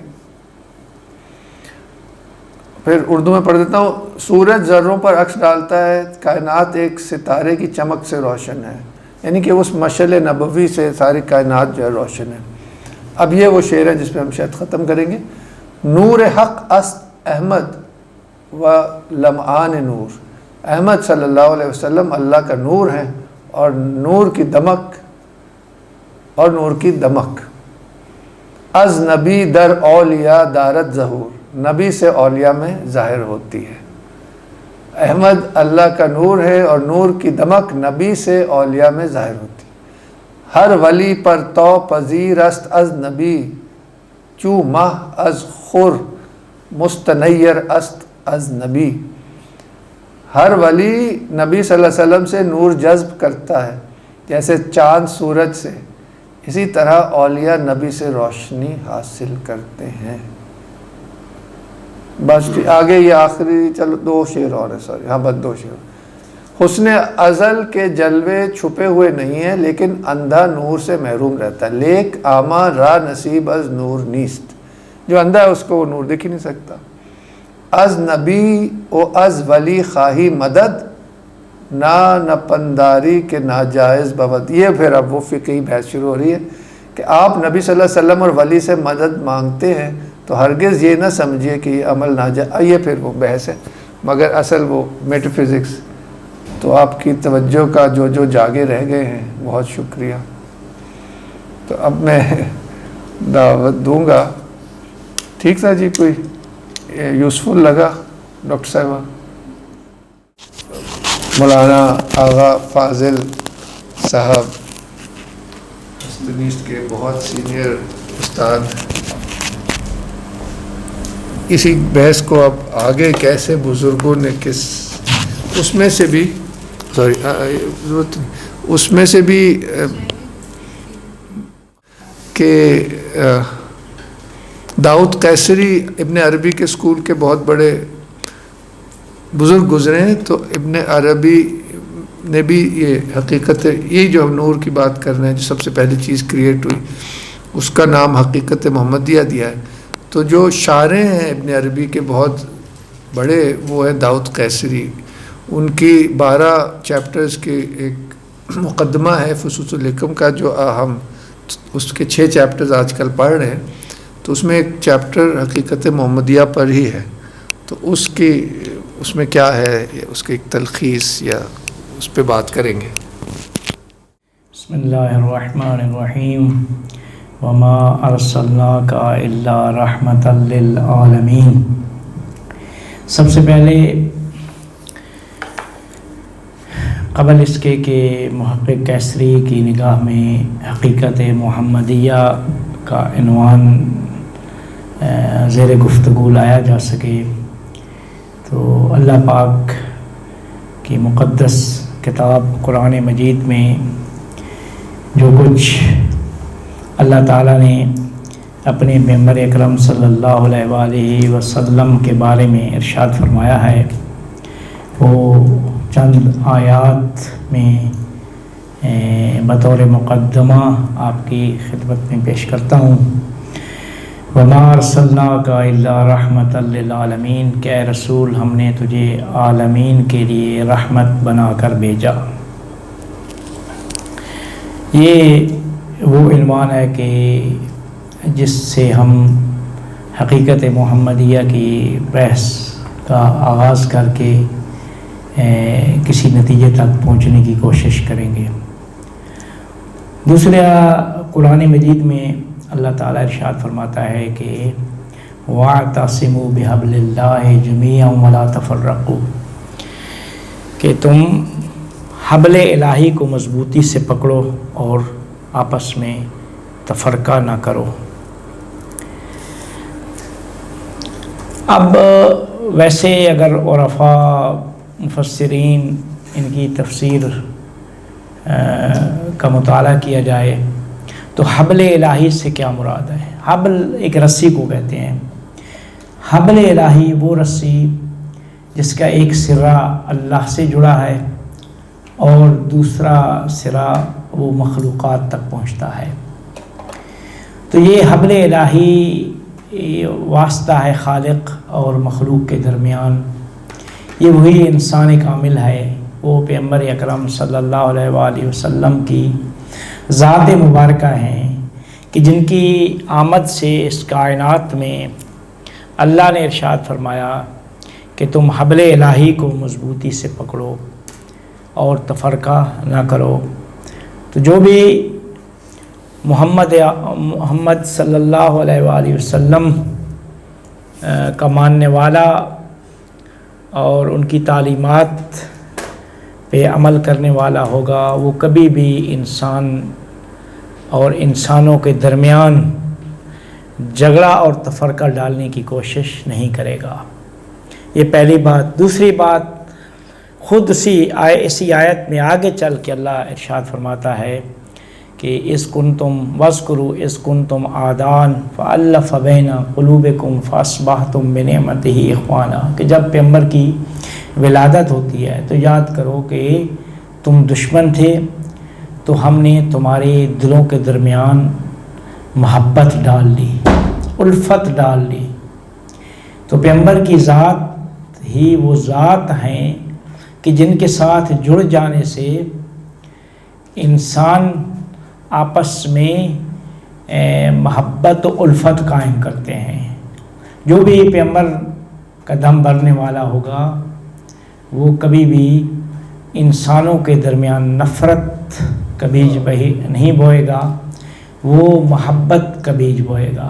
پھر اردو میں پڑھ دیتا ہوں. سورج ذروں پر عکس ڈالتا ہے، کائنات ایک ستارے کی چمک سے روشن ہے، یعنی کہ اس مشعل نبوی سے ساری کائنات جو ہے روشن ہے. اب یہ وہ شعر ہے جس پہ ہم شاید ختم کریں گے. نور حق است احمد و لمعان نور، احمد صلی اللہ علیہ وسلم اللہ کا نور ہیں اور نور کی دمک. از نبی در اولیاء دارت ظہور، نبی سے اولیاء میں ظاہر ہوتی ہے. احمد اللہ کا نور ہے اور نور کی دمک نبی سے اولیاء میں ظاہر ہوتی ہے. ہر ولی پر تو پذیر است از نبی، چو ماہ از خور مستنیر است از نبی. ہر ولی نبی صلی اللہ علیہ وسلم سے نور جذب کرتا ہے جیسے چاند سورج سے، اسی طرح اولیاء نبی سے روشنی حاصل کرتے ہیں. بس آگے یہ آخری، چلو دو شعر اور ہے، سوری ہاں بس دو شعر. حسن ازل کے جلوے چھپے ہوئے نہیں ہیں، لیکن اندھا نور سے محروم رہتا ہے. لیک آما را نصیب از نور نیست، جو اندھا ہے اس کو وہ نور دیکھ ہی نہیں سکتا. از نبی و از ولی خواہی مدد، نپنداری کے ناجائز بود. یہ پھر اب وہ فقہی بحث شروع ہو رہی ہے کہ آپ نبی صلی اللہ علیہ وسلم اور ولی سے مدد مانگتے ہیں تو ہرگز یہ نہ سمجھیے کہ یہ عمل ناجائز. یہ پھر وہ بحث ہے، مگر اصل وہ میٹا فزکس. تو آپ کی توجہ کا جو جاگے رہ گئے ہیں بہت شکریہ. تو اب میں دعوت دوں گا. ٹھیک تھا جی؟ کوئی یوزفل لگا ڈاکٹر صاحبہ؟ مولانا آغا فاضل صاحب استنیسٹ کے بہت سینئر استاد. اسی بحث کو اب آگے کیسے بزرگوں نے کس اس میں سے بھی اس میں سے بھی کہ داؤد قیصری ابن عربی کے اسکول کے بہت بڑے بزرگ گزرے ہیں. تو ابن عربی نے بھی یہ حقیقت، یہی جو ہم نور کی بات کر رہے ہیں، جو سب سے پہلی چیز کریٹ ہوئی، اس کا نام حقیقت محمدیہ دیا ہے. تو جو شارح ہیں ابن عربی کے بہت بڑے وہ ہیں داؤد قیصری، ان کی 12 چیپٹرز کی ایک مقدمہ ہے فصوص الحکم کا، جو ہم اس کے 6 چیپٹرز آج کل پڑھ رہے ہیں، تو اس میں ایک چیپٹر حقیقت محمدیہ پر ہی ہے، تو اس میں کیا ہے، اس کی ایک تلخیص یا اس پہ بات کریں گے۔ بسم اللہ الرحمن الرحیم، وما ارسلناک الا رحمۃ للعالمین۔ سب سے پہلے قبل اس کے کہ محقق قیصری کی نگاہ میں حقیقت محمدیہ کا عنوان زیر گفتگو لایا جا سکے، تو اللہ پاک کی مقدس کتاب قرآن مجید میں جو کچھ اللہ تعالیٰ نے اپنے پیغمبر اکرم صلی اللہ علیہ وآلہ وسلم کے بارے میں ارشاد فرمایا ہے، وہ چند آیات میں بطور مقدمہ آپ کی خدمت میں پیش کرتا ہوں۔ وما ارسلناک الا رحمۃ للعالمین، کہ اے رسول ہم نے تجھے عالمین کے لیے رحمت بنا کر بھیجا۔ یہ وہ عنوان ہے کہ جس سے ہم حقیقت محمدیہ کی بحث کا آغاز کر کے کسی نتیجے تک پہنچنے کی کوشش کریں گے۔ دوسرا، قرآن مجید میں اللہ تعالیٰ ارشاد فرماتا ہے کہ وَاعْتَصِمُوا بِحَبْلِ اللَّهِ جَمِيعًا وَلَا تَفَرَّقُوا، کہ تم حبل الہی کو مضبوطی سے پکڑو اور آپس میں تفرقہ نہ کرو۔ اب ویسے اگر عرفاء مفسرین ان کی تفسیر کا مطالعہ کیا جائے تو حبل الہی سے کیا مراد ہے؟ حبل ایک رسی کو کہتے ہیں۔ حبل الہی وہ رسی جس کا ایک سرا اللہ سے جڑا ہے اور دوسرا سرا وہ مخلوقات تک پہنچتا ہے، تو یہ حبل الہی واسطہ ہے خالق اور مخلوق کے درمیان۔ یہ وہی انسان کامل ہے، وہ پیغمبر اکرم صلی اللہ علیہ وآلہ وسلم کی ذات مبارکہ ہیں کہ جن کی آمد سے اس کائنات میں اللہ نے ارشاد فرمایا کہ تم حبل الہی کو مضبوطی سے پکڑو اور تفرقہ نہ کرو۔ تو جو بھی محمد صلی اللہ علیہ وآلہ وسلم کا ماننے والا اور ان کی تعلیمات پہ عمل کرنے والا ہوگا، وہ کبھی بھی انسان اور انسانوں کے درمیان جھگڑا اور تفرقہ ڈالنے کی کوشش نہیں کرے گا۔ یہ پہلی بات۔ دوسری بات، خود اسی آیت میں آگے چل کے اللہ ارشاد فرماتا ہے کہ اذ کنتم واذکروا اذ کنتم اعداء فالف بین قلوبکم فاصبحتم بنعمتہ اخوانا، کہ جب پیغمبر کی ولادت ہوتی ہے تو یاد کرو کہ تم دشمن تھے تو ہم نے تمہارے دلوں کے درمیان محبت ڈال لی، الفت ڈال لی۔ تو پیغمبر کی ذات ہی وہ ذات ہیں کہ جن کے ساتھ جڑ جانے سے انسان آپس میں محبت و الفت قائم کرتے ہیں۔ جو بھی پیغمبر کا دم بھرنے والا ہوگا وہ کبھی بھی انسانوں کے درمیان نفرت کا بیج نہیں بوئے گا، وہ محبت کا بیج بوئے گا۔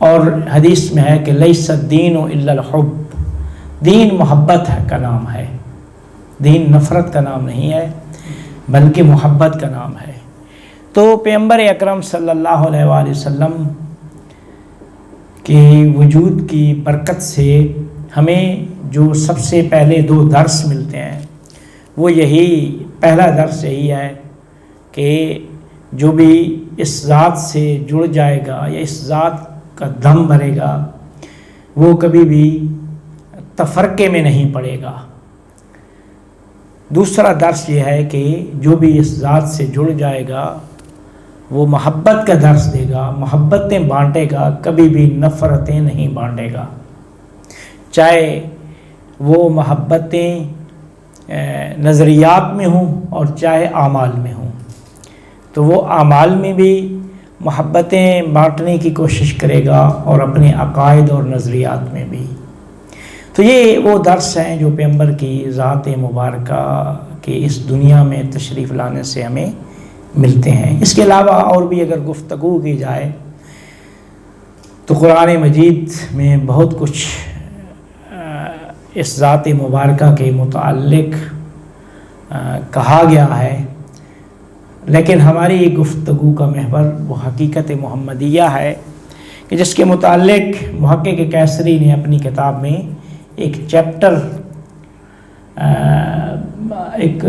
اور حدیث میں ہے کہ لیس الدین الا الحب، دین محبت کا نام ہے، دین نفرت کا نام نہیں ہے بلکہ محبت کا نام ہے۔ تو پیغمبر اکرم صلی اللہ علیہ وآلہ وسلم کے وجود کی برکت سے ہمیں جو سب سے پہلے 2 درس ملتے ہیں وہ یہی، پہلا درس یہی ہے کہ جو بھی اس ذات سے جڑ جائے گا یا اس ذات کا دم بھرے گا وہ کبھی بھی تفرقے میں نہیں پڑے گا۔ دوسرا درس یہ ہے کہ جو بھی اس ذات سے جڑ جائے گا وہ محبت کا درس دے گا، محبتیں بانٹے گا، کبھی بھی نفرتیں نہیں بانٹے گا۔ چاہے وہ محبتیں نظریات میں ہوں اور چاہے اعمال میں ہوں، تو وہ اعمال میں بھی محبتیں بانٹنے کی کوشش کرے گا اور اپنے عقائد اور نظریات میں بھی۔ تو یہ وہ درس ہیں جو پیغمبر کی ذات مبارکہ کے اس دنیا میں تشریف لانے سے ہمیں ملتے ہیں۔ اس کے علاوہ اور بھی اگر گفتگو کی جائے تو قرآن مجید میں بہت کچھ اس ذات مبارکہ کے متعلق کہا گیا ہے، لیکن ہماری گفتگو کا محور وہ حقیقت محمدیہ ہے کہ جس کے متعلق محقق کیسری نے اپنی کتاب میں ایک چیپٹر، ایک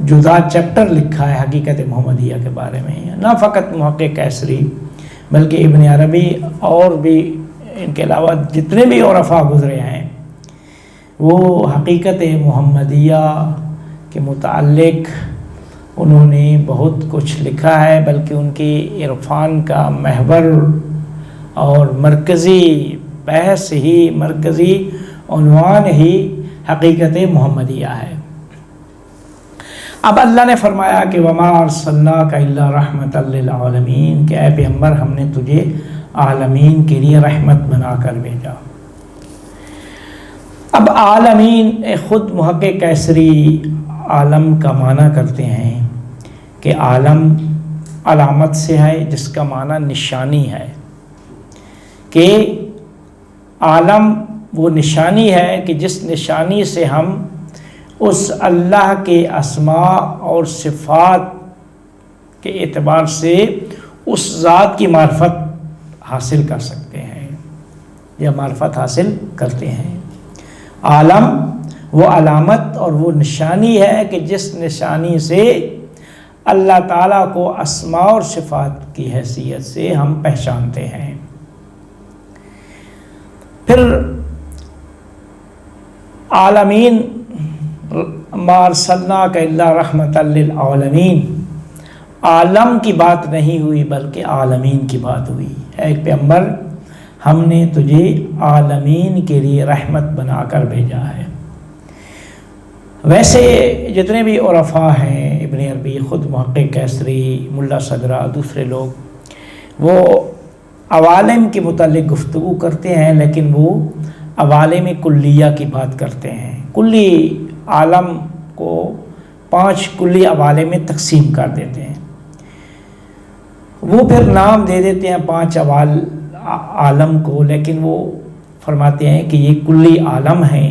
جدا چیپٹر لکھا ہے حقیقت محمدیہ کے بارے میں۔ نہ فقط محقق کیسری بلکہ ابن عربی اور بھی ان کے علاوہ جتنے بھی عرفاء گزرے ہیں وہ حقیقت محمدیہ کے متعلق انہوں نے بہت کچھ لکھا ہے، بلکہ ان کی عرفان کا محور اور مرکزی بحث ہی، مرکزی عنوان ہی حقیقت محمدیہ ہے۔ اب اللہ نے فرمایا کہ وَمَا أَرْسَلْنَاكَ إِلَّا رَحْمَةً لِّلْعَالَمِينَ، کہ اے پیغمبر ہم نے تجھے عالمین کے لیے رحمت بنا کر بھیجا۔ اب عالمین خود محقق کیسری عالم کا معنی کرتے ہیں کہ عالم علامت سے ہے جس کا معنی نشانی ہے، کہ عالم وہ نشانی ہے کہ جس نشانی سے ہم اس اللہ کے اسماء اور صفات کے اعتبار سے اس ذات کی معرفت حاصل کر سکتے ہیں یا معرفت حاصل کرتے ہیں۔ عالم وہ علامت اور وہ نشانی ہے کہ جس نشانی سے اللہ تعالیٰ کو اسماء اور صفات کی حیثیت سے ہم پہچانتے ہیں۔ پھر عالمین ما ارسلناک الا رحمۃ للعالمین، عالم کی بات نہیں ہوئی بلکہ عالمین کی بات ہوئی۔ اے پیغمبر ہم نے تجھے عالمین کے لیے رحمت بنا کر بھیجا ہے۔ ویسے جتنے بھی عرفاء ہیں، ابن عربی، خود محقق کیسری، ملا صدرہ، دوسرے لوگ، وہ عوالم کے متعلق گفتگو کرتے ہیں، لیکن وہ عوالم کلیہ کی بات کرتے ہیں۔ کلی عالم کو 5 کلی عوالم میں تقسیم کر دیتے ہیں، وہ پھر نام دے دیتے ہیں 5 عالم کو، لیکن وہ فرماتے ہیں کہ یہ کلی عالم ہیں۔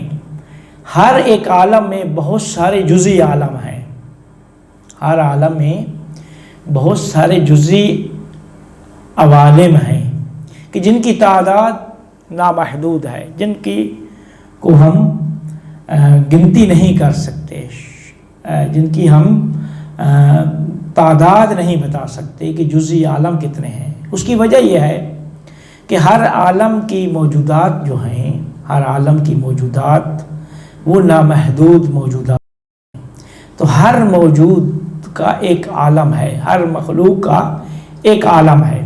ہر ایک عالم میں بہت سارے جزئی عالم ہیں، ہر عالم میں بہت سارے جزئی عوالم ہیں کہ جن کی تعداد نامحدود ہے، جن کی کو ہم گنتی نہیں کر سکتے، جن کی ہم تعداد نہیں بتا سکتے کہ جزئی عالم کتنے ہیں۔ اس کی وجہ یہ ہے کہ ہر عالم کی موجودات جو ہیں، ہر عالم کی موجودات وہ نامحدود موجودات ہیں، تو ہر موجود کا ایک عالم ہے، ہر مخلوق کا ایک عالم ہے۔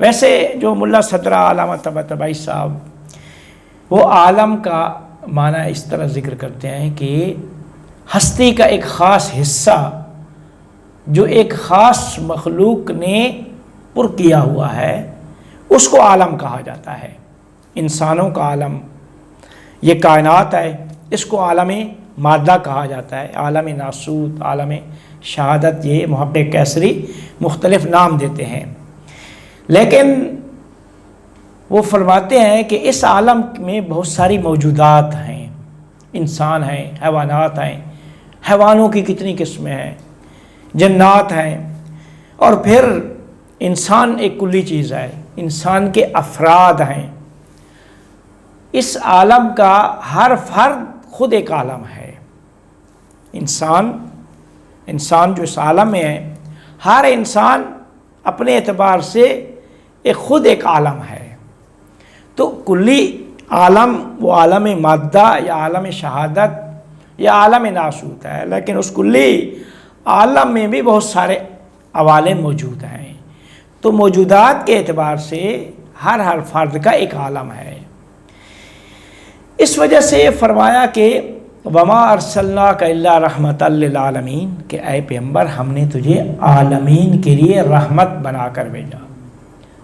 ویسے جو ملا صدرہ علامہ طباطبائی صاحب وہ عالم کا معنی اس طرح ذکر کرتے ہیں کہ ہستی کا ایک خاص حصہ جو ایک خاص مخلوق نے پر کیا ہوا ہے اس کو عالم کہا جاتا ہے۔ انسانوں کا عالم یہ کائنات ہے، اس کو عالم مادہ کہا جاتا ہے، عالم ناسوت، عالم شہادت، یہ محقق کیسری مختلف نام دیتے ہیں۔ لیکن وہ فرماتے ہیں کہ اس عالم میں بہت ساری موجودات ہیں، انسان ہیں، حیوانات ہیں، حیوانوں کی کتنی قسمیں ہیں، جنات ہیں، اور پھر انسان ایک کلی چیز ہے، انسان کے افراد ہیں۔ اس عالم کا ہر فرد خود ایک عالم ہے۔ انسان جو اس عالم میں ہے، ہر انسان اپنے اعتبار سے خود ایک عالم ہے۔ تو کلی عالم وہ عالم مادہ یا عالم شہادت یا عالم ناسوت ہے، لیکن اس کلی عالم میں بھی بہت سارے عوالم موجود ہیں۔ تو موجودات کے اعتبار سے ہر فرد کا ایک عالم ہے۔ اس وجہ سے فرمایا کہ وما ارسلناک الا رحمۃ للعالمین، کہ اے پیغمبر ہم نے تجھے عالمین کے لیے رحمت بنا کر بھیجا۔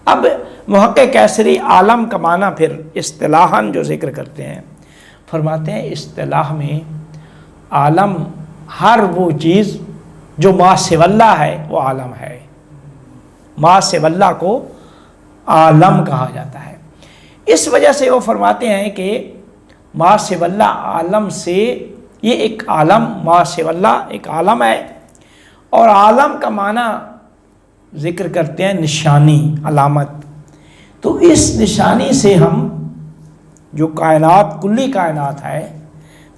اب محقق کیسری عالم کا معنی پھر اصطلاحاً جو ذکر کرتے ہیں، فرماتے ہیں اصطلاح میں عالم ہر وہ چیز جو ما سوی اللہ ہے وہ عالم ہے، ما سوی اللہ کو عالم کہا جاتا ہے۔ اس وجہ سے وہ فرماتے ہیں کہ ما سوی اللہ عالم سے، یہ ایک عالم، ما سوی اللہ ایک عالم ہے، اور عالم کا معنی ذکر کرتے ہیں نشانی، علامت۔ تو اس نشانی سے ہم جو کائنات، کلی کائنات ہے،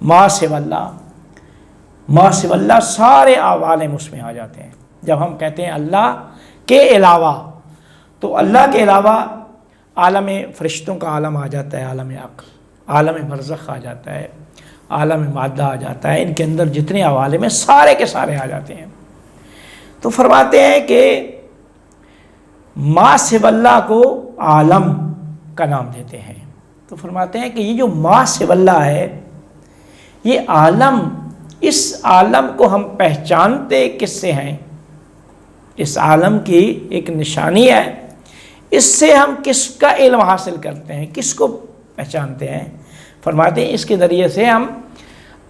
ما سوی اللہ، ما سوی اللہ سارے عوالم اس میں آ جاتے ہیں۔ جب ہم کہتے ہیں اللہ کے علاوہ، تو اللہ کے علاوہ عالم فرشتوں کا عالم آ جاتا ہے، عالم عقل، عالم برزخ آ جاتا ہے، عالم مادہ آ جاتا ہے، ان کے اندر جتنے عوالم ہیں سارے کے سارے آ جاتے ہیں۔ تو فرماتے ہیں کہ ما سوی اللہ کو عالم کا نام دیتے ہیں۔ تو فرماتے ہیں کہ یہ جو ما سوی اللہ ہے، یہ عالم، اس عالم کو ہم پہچانتے کس سے ہیں؟ اس عالم کی ایک نشانی ہے، اس سے ہم کس کا علم حاصل کرتے ہیں، کس کو پہچانتے ہیں؟ فرماتے ہیں اس کے ذریعے سے ہم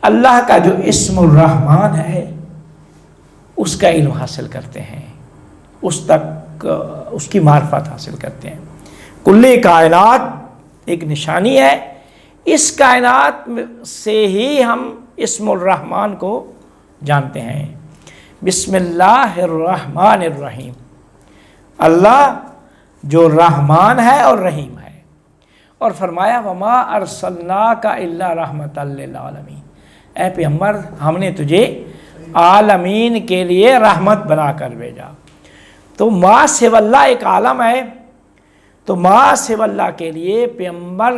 اللہ کا جو اسم الرحمن ہے اس کا علم حاصل کرتے ہیں، اس تک اس کی معرفت حاصل کرتے ہیں۔ کلی کائنات ایک نشانی ہے، اس کائنات سے ہی ہم اسم الرحمن کو جانتے ہیں۔ بسم اللہ الرحمن الرحیم، اللہ جو رحمان ہے اور رحیم ہے۔ اور فرمایا وما ارسلناک الا رحمۃ للعالمین، اے پیغمبر ہم نے تجھے عالمین کے لیے رحمت بنا کر بھیجا۔ تو ما سوی اللہ ایک عالم ہے، تو ما سوی اللہ کے لیے پیغمبر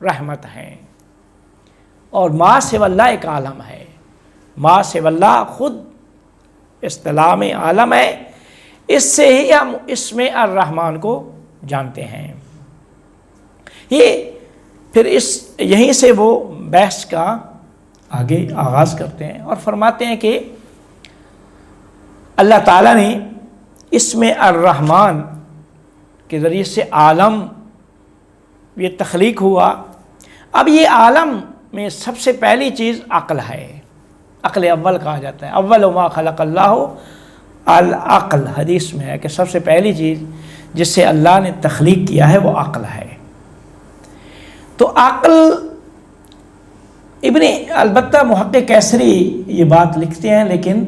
رحمت ہیں، اور ما سوی اللہ ایک عالم ہے۔ ما سوی اللہ خود اصطلاح میں عالم ہے، اس سے ہی ہم اسم الرحمن کو جانتے ہیں۔ یہ پھر یہیں سے وہ بحث کا آگے آغاز کرتے ہیں اور فرماتے ہیں کہ اللہ تعالیٰ نے اسم الرحمن کے ذریعے سے عالم یہ تخلیق ہوا۔ اب یہ عالم میں سب سے پہلی چیز عقل ہے، عقل اول کہا جاتا ہے، اول ما خلق اللہ العقل، حدیث میں ہے کہ سب سے پہلی چیز جس سے اللہ نے تخلیق کیا ہے وہ عقل ہے۔ تو عقل البتہ محقق کیسری یہ بات لکھتے ہیں، لیکن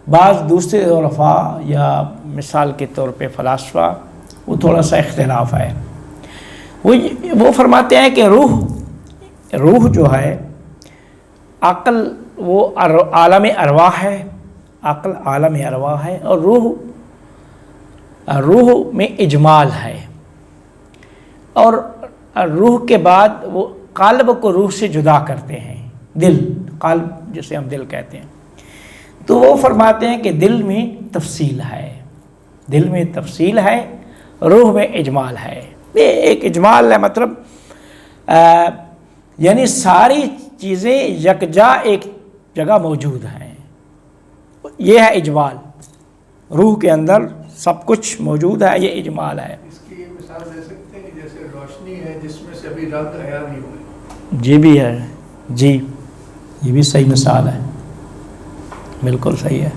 بعض دوسرے عرفاء یا مثال کے طور پہ فلاسفہ وہ تھوڑا سا اختلاف ہے، وہ فرماتے ہیں کہ روح جو ہے، عقل وہ عالم ارواح ہے، عقل عالم ارواح ہے، اور روح میں اجمال ہے، اور روح کے بعد وہ قلب کو روح سے جدا کرتے ہیں، دل، قلب جسے ہم دل کہتے ہیں۔ تو وہ فرماتے ہیں کہ دل میں تفصیل ہے، دل میں تفصیل ہے، روح میں اجمال ہے۔ یہ ایک اجمال ہے، مطلب یعنی ساری چیزیں یکجا ایک جگہ موجود ہیں، یہ ہے اجمال، روح کے اندر سب کچھ موجود ہے، یہ اجمال ہے۔ اس کی یہ مثال دے سکتے ہیں کہ جیسے روشنی ہے جس میں سے ابھی رنگ آیا نہیں ہوا۔ جی بھی ہے، جی یہ بھی صحیح مثال ہے، بالکل صحیح ہے۔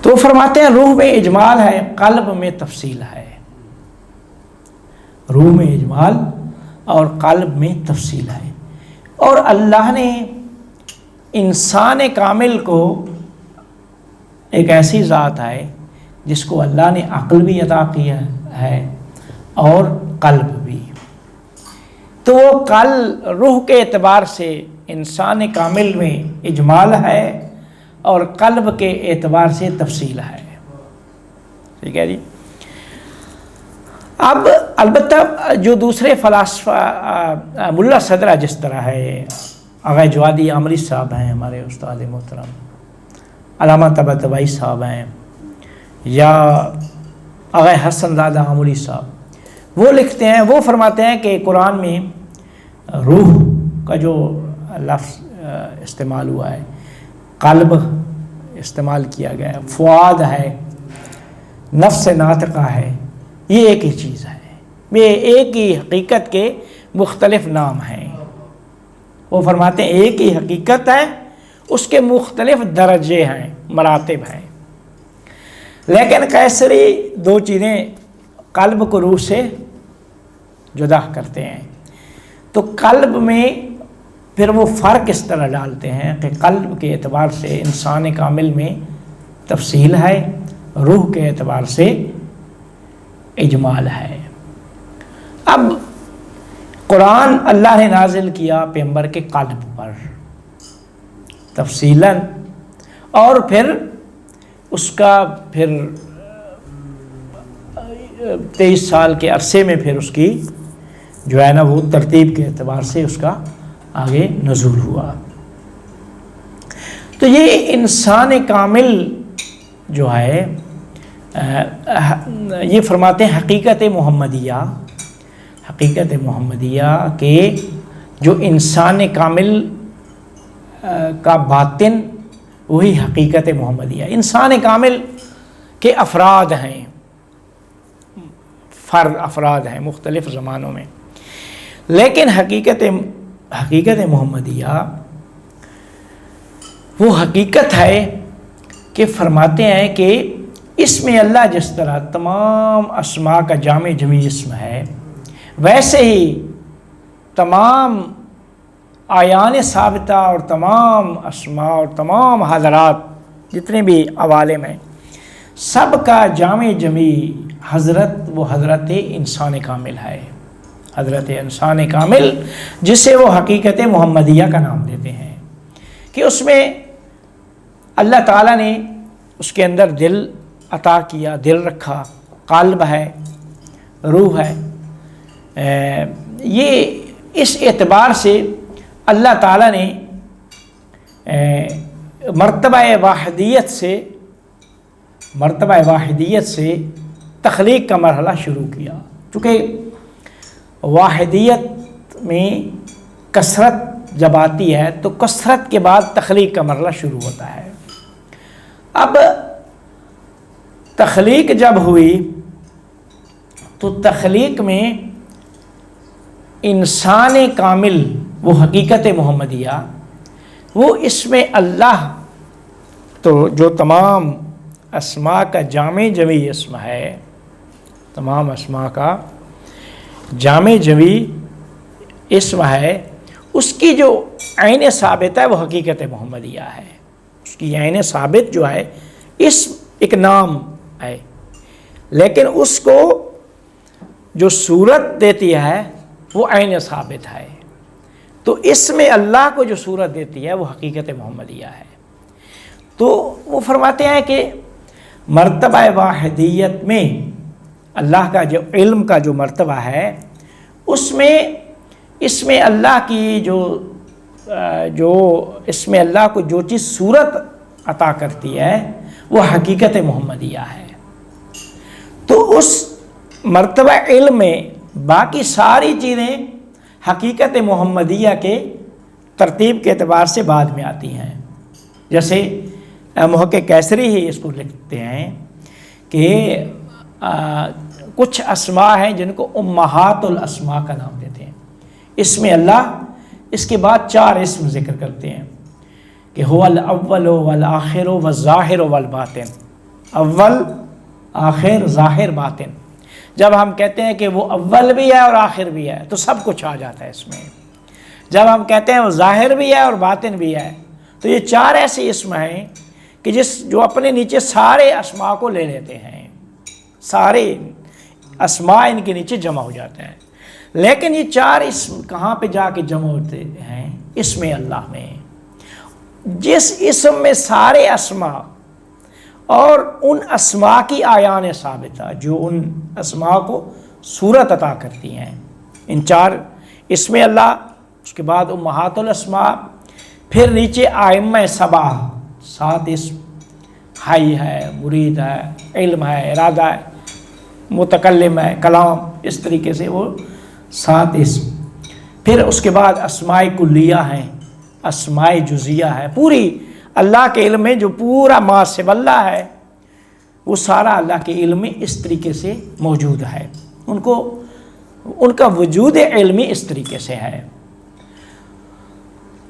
تو فرماتے ہیں روح میں اجمال ہے، قلب میں تفصیل ہے، روح میں اجمال اور قلب میں تفصیل ہے۔ اور اللہ نے انسان کامل کو، ایک ایسی ذات ہے جس کو اللہ نے عقل بھی عطا کیا ہے اور قلب بھی، تو وہ روح کے اعتبار سے انسان کامل میں اجمال ہے اور قلب کے اعتبار سے تفصیل ہے، ٹھیک ہے جی۔ اب البتہ جو دوسرے فلاسفہ، ملا صدرہ جس طرح ہے، آغا جوادی عامری صاحب ہیں ہمارے استاد محترم، علامہ طباطبائی صاحب ہیں، یا آغا حسن زادہ عامری صاحب، وہ لکھتے ہیں، وہ فرماتے ہیں کہ قرآن میں روح کا جو لفظ استعمال ہوا ہے، قلب استعمال کیا گیا ہے، فؤاد ہے، نفس ناطقہ ہے، یہ ایک ہی چیز ہے، یہ ایک ہی حقیقت کے مختلف نام ہیں۔ وہ فرماتے ہیں ایک ہی حقیقت ہے، اس کے مختلف درجے ہیں، مراتب ہیں، لیکن قیصری دو چیزیں قلب کو روح سے جدا کرتے ہیں۔ تو قلب میں پھر وہ فرق اس طرح ڈالتے ہیں کہ قلب کے اعتبار سے انسان کامل میں تفصیل ہے، روح کے اعتبار سے اجمال ہے۔ اب قرآن اللہ نے نازل کیا پیغمبر کے قلب پر تفصیلاً، اور پھر اس کا پھر 23 سال کے عرصے میں پھر اس کی جو ہے نا وہ ترتیب کے اعتبار سے اس کا آگے نزول ہوا۔ تو یہ انسان کامل جو ہے یہ فرماتے ہیں حقیقت محمدیہ کے جو انسان کامل کا باطن وہی حقیقت محمدیہ۔ انسان کامل کے افراد ہیں، افراد ہیں مختلف زمانوں میں، لیکن حقیقت محمدیہ وہ حقیقت ہے کہ فرماتے ہیں کہ اس میں اللہ جس طرح تمام اسماء کا جامع جمیع اسم ہے، ویسے ہی تمام آیان ثابتہ اور تمام اسماء اور تمام حضرات جتنے بھی عوالم ہیں سب کا جامع جمیع حضرت انسان کامل ہے، حضرت انسان کامل جسے وہ حقیقت محمدیہ کا نام دیتے ہیں، کہ اس میں اللہ تعالیٰ نے اس کے اندر دل عطا کیا، دل رکھا، قلب ہے، روح ہے۔ یہ اس اعتبار سے اللہ تعالیٰ نے مرتبہ واحدیت سے تخلیق کا مرحلہ شروع کیا، چونکہ واحدیت میں کثرت جب آتی ہے تو کثرت کے بعد تخلیق کا مرحلہ شروع ہوتا ہے۔ اب تخلیق جب ہوئی تو تخلیق میں انسان کامل وہ حقیقت محمدیہ، وہ اس میں اللہ تو جو تمام اسماء کا جامع جمیع اسم ہے، تمام اسماء کا جامع جمیع اسم ہے، اس کی جو عین ثابت ہے وہ حقیقت محمدیہ ہے۔ اس کی عین ثابت جو ہے اسم ایک نام ہے، لیکن اس کو جو صورت دیتی ہے وہ عین ثابت ہے۔ تو اس میں اللہ کو جو صورت دیتی ہے وہ حقیقت محمدیہ ہے۔ تو وہ فرماتے ہیں کہ مرتبہ واحدیت میں اللہ کا جو علم کا جو مرتبہ ہے اس میں اللہ کی جو اس میں اللہ کو جو چیز صورت عطا کرتی ہے وہ حقیقت محمدیہ ہے۔ تو اس مرتبہ علم میں باقی ساری چیزیں حقیقت محمدیہ کے ترتیب کے اعتبار سے بعد میں آتی ہیں۔ جیسے محقق قیصری ہی اس کو لکھتے ہیں کہ کچھ اسماء ہیں جن کو امہات الاسماء کا نام دیتے ہیں۔ اس میں اللہ اس کے بعد 4 اسم ذکر کرتے ہیں کہ هو الاول والآخر والظاہر والباطن، اول آخر ظاہر باطن۔ جب ہم کہتے ہیں کہ وہ اول بھی ہے اور آخر بھی ہے تو سب کچھ آ جاتا ہے اس میں۔ جب ہم کہتے ہیں وہ ظاہر بھی ہے اور باطن بھی ہے تو یہ 4 ایسے اسم ہیں کہ جو اپنے نیچے سارے اسماء کو لے لیتے ہیں، سارے اسماء ان کے نیچے جمع ہو جاتے ہیں۔ لیکن یہ 4 اسم کہاں پہ جا کے جمع ہوتے ہیں؟ اسم اللہ میں۔ جس اسم میں سارے اسماء اور ان اسماء کی آیان ثابتہ جو ان اسماء کو صورت عطا کرتی ہیں، ان 4 اسم اللہ، اس کے بعد امہات الاسماء، پھر نیچے ائمہ 7 اسم، حی ہے، مرید ہے، علم ہے، ارادہ ہے، متکلم ہے، کلام، اس طریقے سے وہ 7 اسم۔ پھر اس کے بعد اسماء کلیہ ہیں، اسماء جزیہ ہے، پوری اللہ کے علم میں جو پورا ما سوی اللہ ہے وہ سارا اللہ کے علم میں اس طریقے سے موجود ہے، ان کا وجود علمی اس طریقے سے ہے۔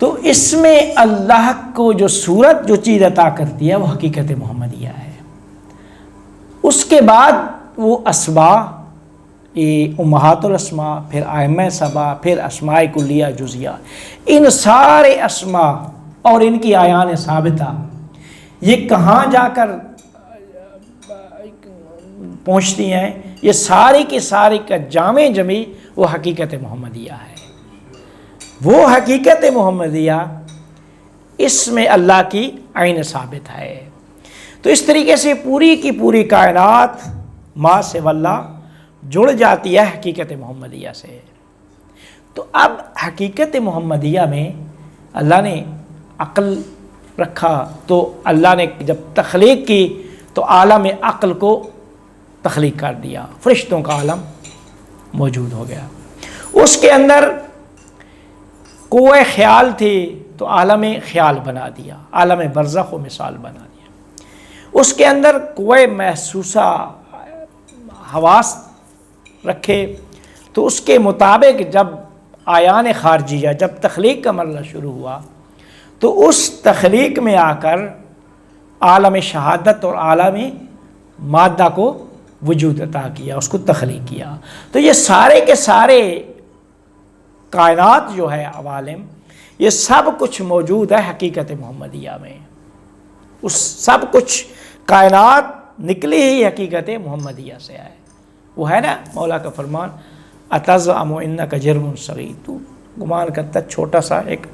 تو اس میں اللہ کو جو صورت جو چیز عطا کرتی ہے وہ حقیقت محمدیہ ہے۔ اس کے بعد وہ اسماء، امہات الاسماء، پھر ائمہ سبع، پھر اسماء کلیہ جزیہ، ان سارے اسماء اور ان کی آیان ثابتہ یہ کہاں جا کر پہنچتی ہیں؟ یہ ساری کی ساری کا جامع جمی وہ حقیقت محمدیہ ہے۔ وہ حقیقت محمدیہ اس میں اللہ کی عین ثابت ہے۔ تو اس طریقے سے پوری کی پوری کائنات ما سوی اللہ جڑ جاتی ہے حقیقت محمدیہ سے۔ تو اب حقیقت محمدیہ میں اللہ نے عقل رکھا، تو اللہ نے جب تخلیق کی تو عالم عقل کو تخلیق کر دیا، فرشتوں کا عالم موجود ہو گیا۔ اس کے اندر قوہ خیال تھی تو عالم خیال بنا دیا، عالم برزخ و مثال بنا دیا۔ اس کے اندر قوہ محسوسہ حواس رکھے تو اس کے مطابق جب آیان خارجیہ، جب تخلیق کا مرحلہ شروع ہوا تو اس تخلیق میں آ کر عالم شہادت اور عالم مادہ کو وجود عطا کیا، اس کو تخلیق کیا۔ تو یہ سارے کے سارے کائنات جو ہے عوالم، یہ سب کچھ موجود ہے حقیقت محمدیہ میں۔ اس سب کچھ کائنات نکلی ہی حقیقت محمدیہ سے ہے۔ وہ ہے نا مولا کا فرمان، اتزعم انک جرم صغیر، تو گمان کرتا چھوٹا سا ایک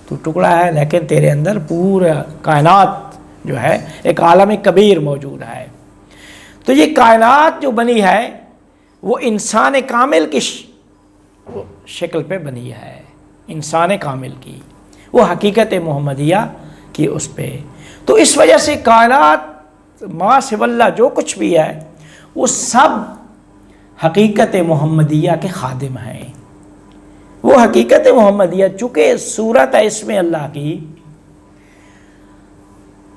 تو ٹکڑا ہے، لیکن تیرے اندر پورا کائنات جو ہے ایک عالم کبیر موجود ہے۔ تو یہ کائنات جو بنی ہے وہ انسان کامل کی شکل پہ بنی ہے، انسان کامل کی، وہ حقیقت محمدیہ کی اس پہ۔ تو اس وجہ سے کائنات ما سوی اللہ جو کچھ بھی ہے وہ سب حقیقت محمدیہ کے خادم ہیں۔ وہ حقیقت محمدیہ چونکہ صورت ہے اس میں اللہ کی،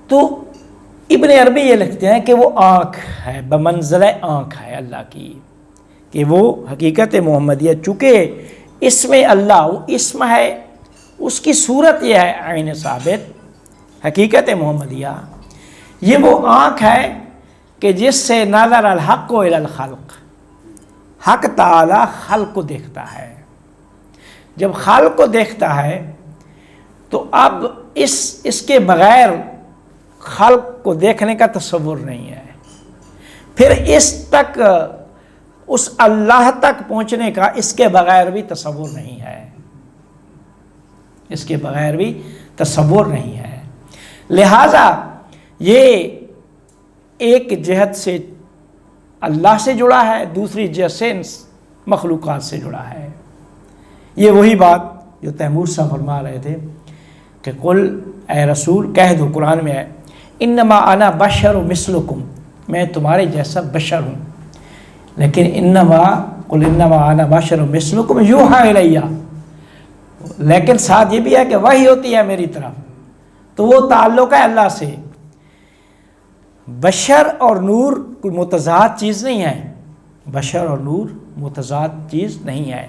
تو ابن عربی یہ لکھتے ہیں کہ وہ آنکھ ہے، بمنزلہ آنکھ ہے اللہ کی، کہ وہ حقیقت محمدیہ چونکہ اس میں اللہ وہ اسم ہے، اس کی صورت یہ ہے عین ثابت حقیقت محمدیہ، یہ وہ آنکھ ہے کہ جس سے نظر الحق الی الخلق، حق تعالی خلق کو دیکھتا ہے۔ جب خلق کو دیکھتا ہے تو اب اس کے بغیر خلق کو دیکھنے کا تصور نہیں ہے، پھر اس اللہ تک پہنچنے کا اس کے بغیر بھی تصور نہیں ہے، اس کے بغیر بھی تصور نہیں ہے۔ لہذا یہ ایک جہت سے اللہ سے جڑا ہے، دوسری جہت سے مخلوقات سے جڑا ہے۔ یہ وہی بات جو تیمور صاحب فرما رہے تھے کہ قل اے رسول کہہ دو، قرآن میں ہے انما انا بشر مثلکم، میں تمہارے جیسا بشر ہوں، لیکن قل انما انا بشر مثلکم یوحی الیہ، لیکن ساتھ یہ بھی ہے کہ وحی ہوتی ہے میری طرف، تو وہ تعلق ہے اللہ سے۔ بشر اور نور کوئی متضاد چیز نہیں ہے، بشر اور نور متضاد چیز نہیں ہے،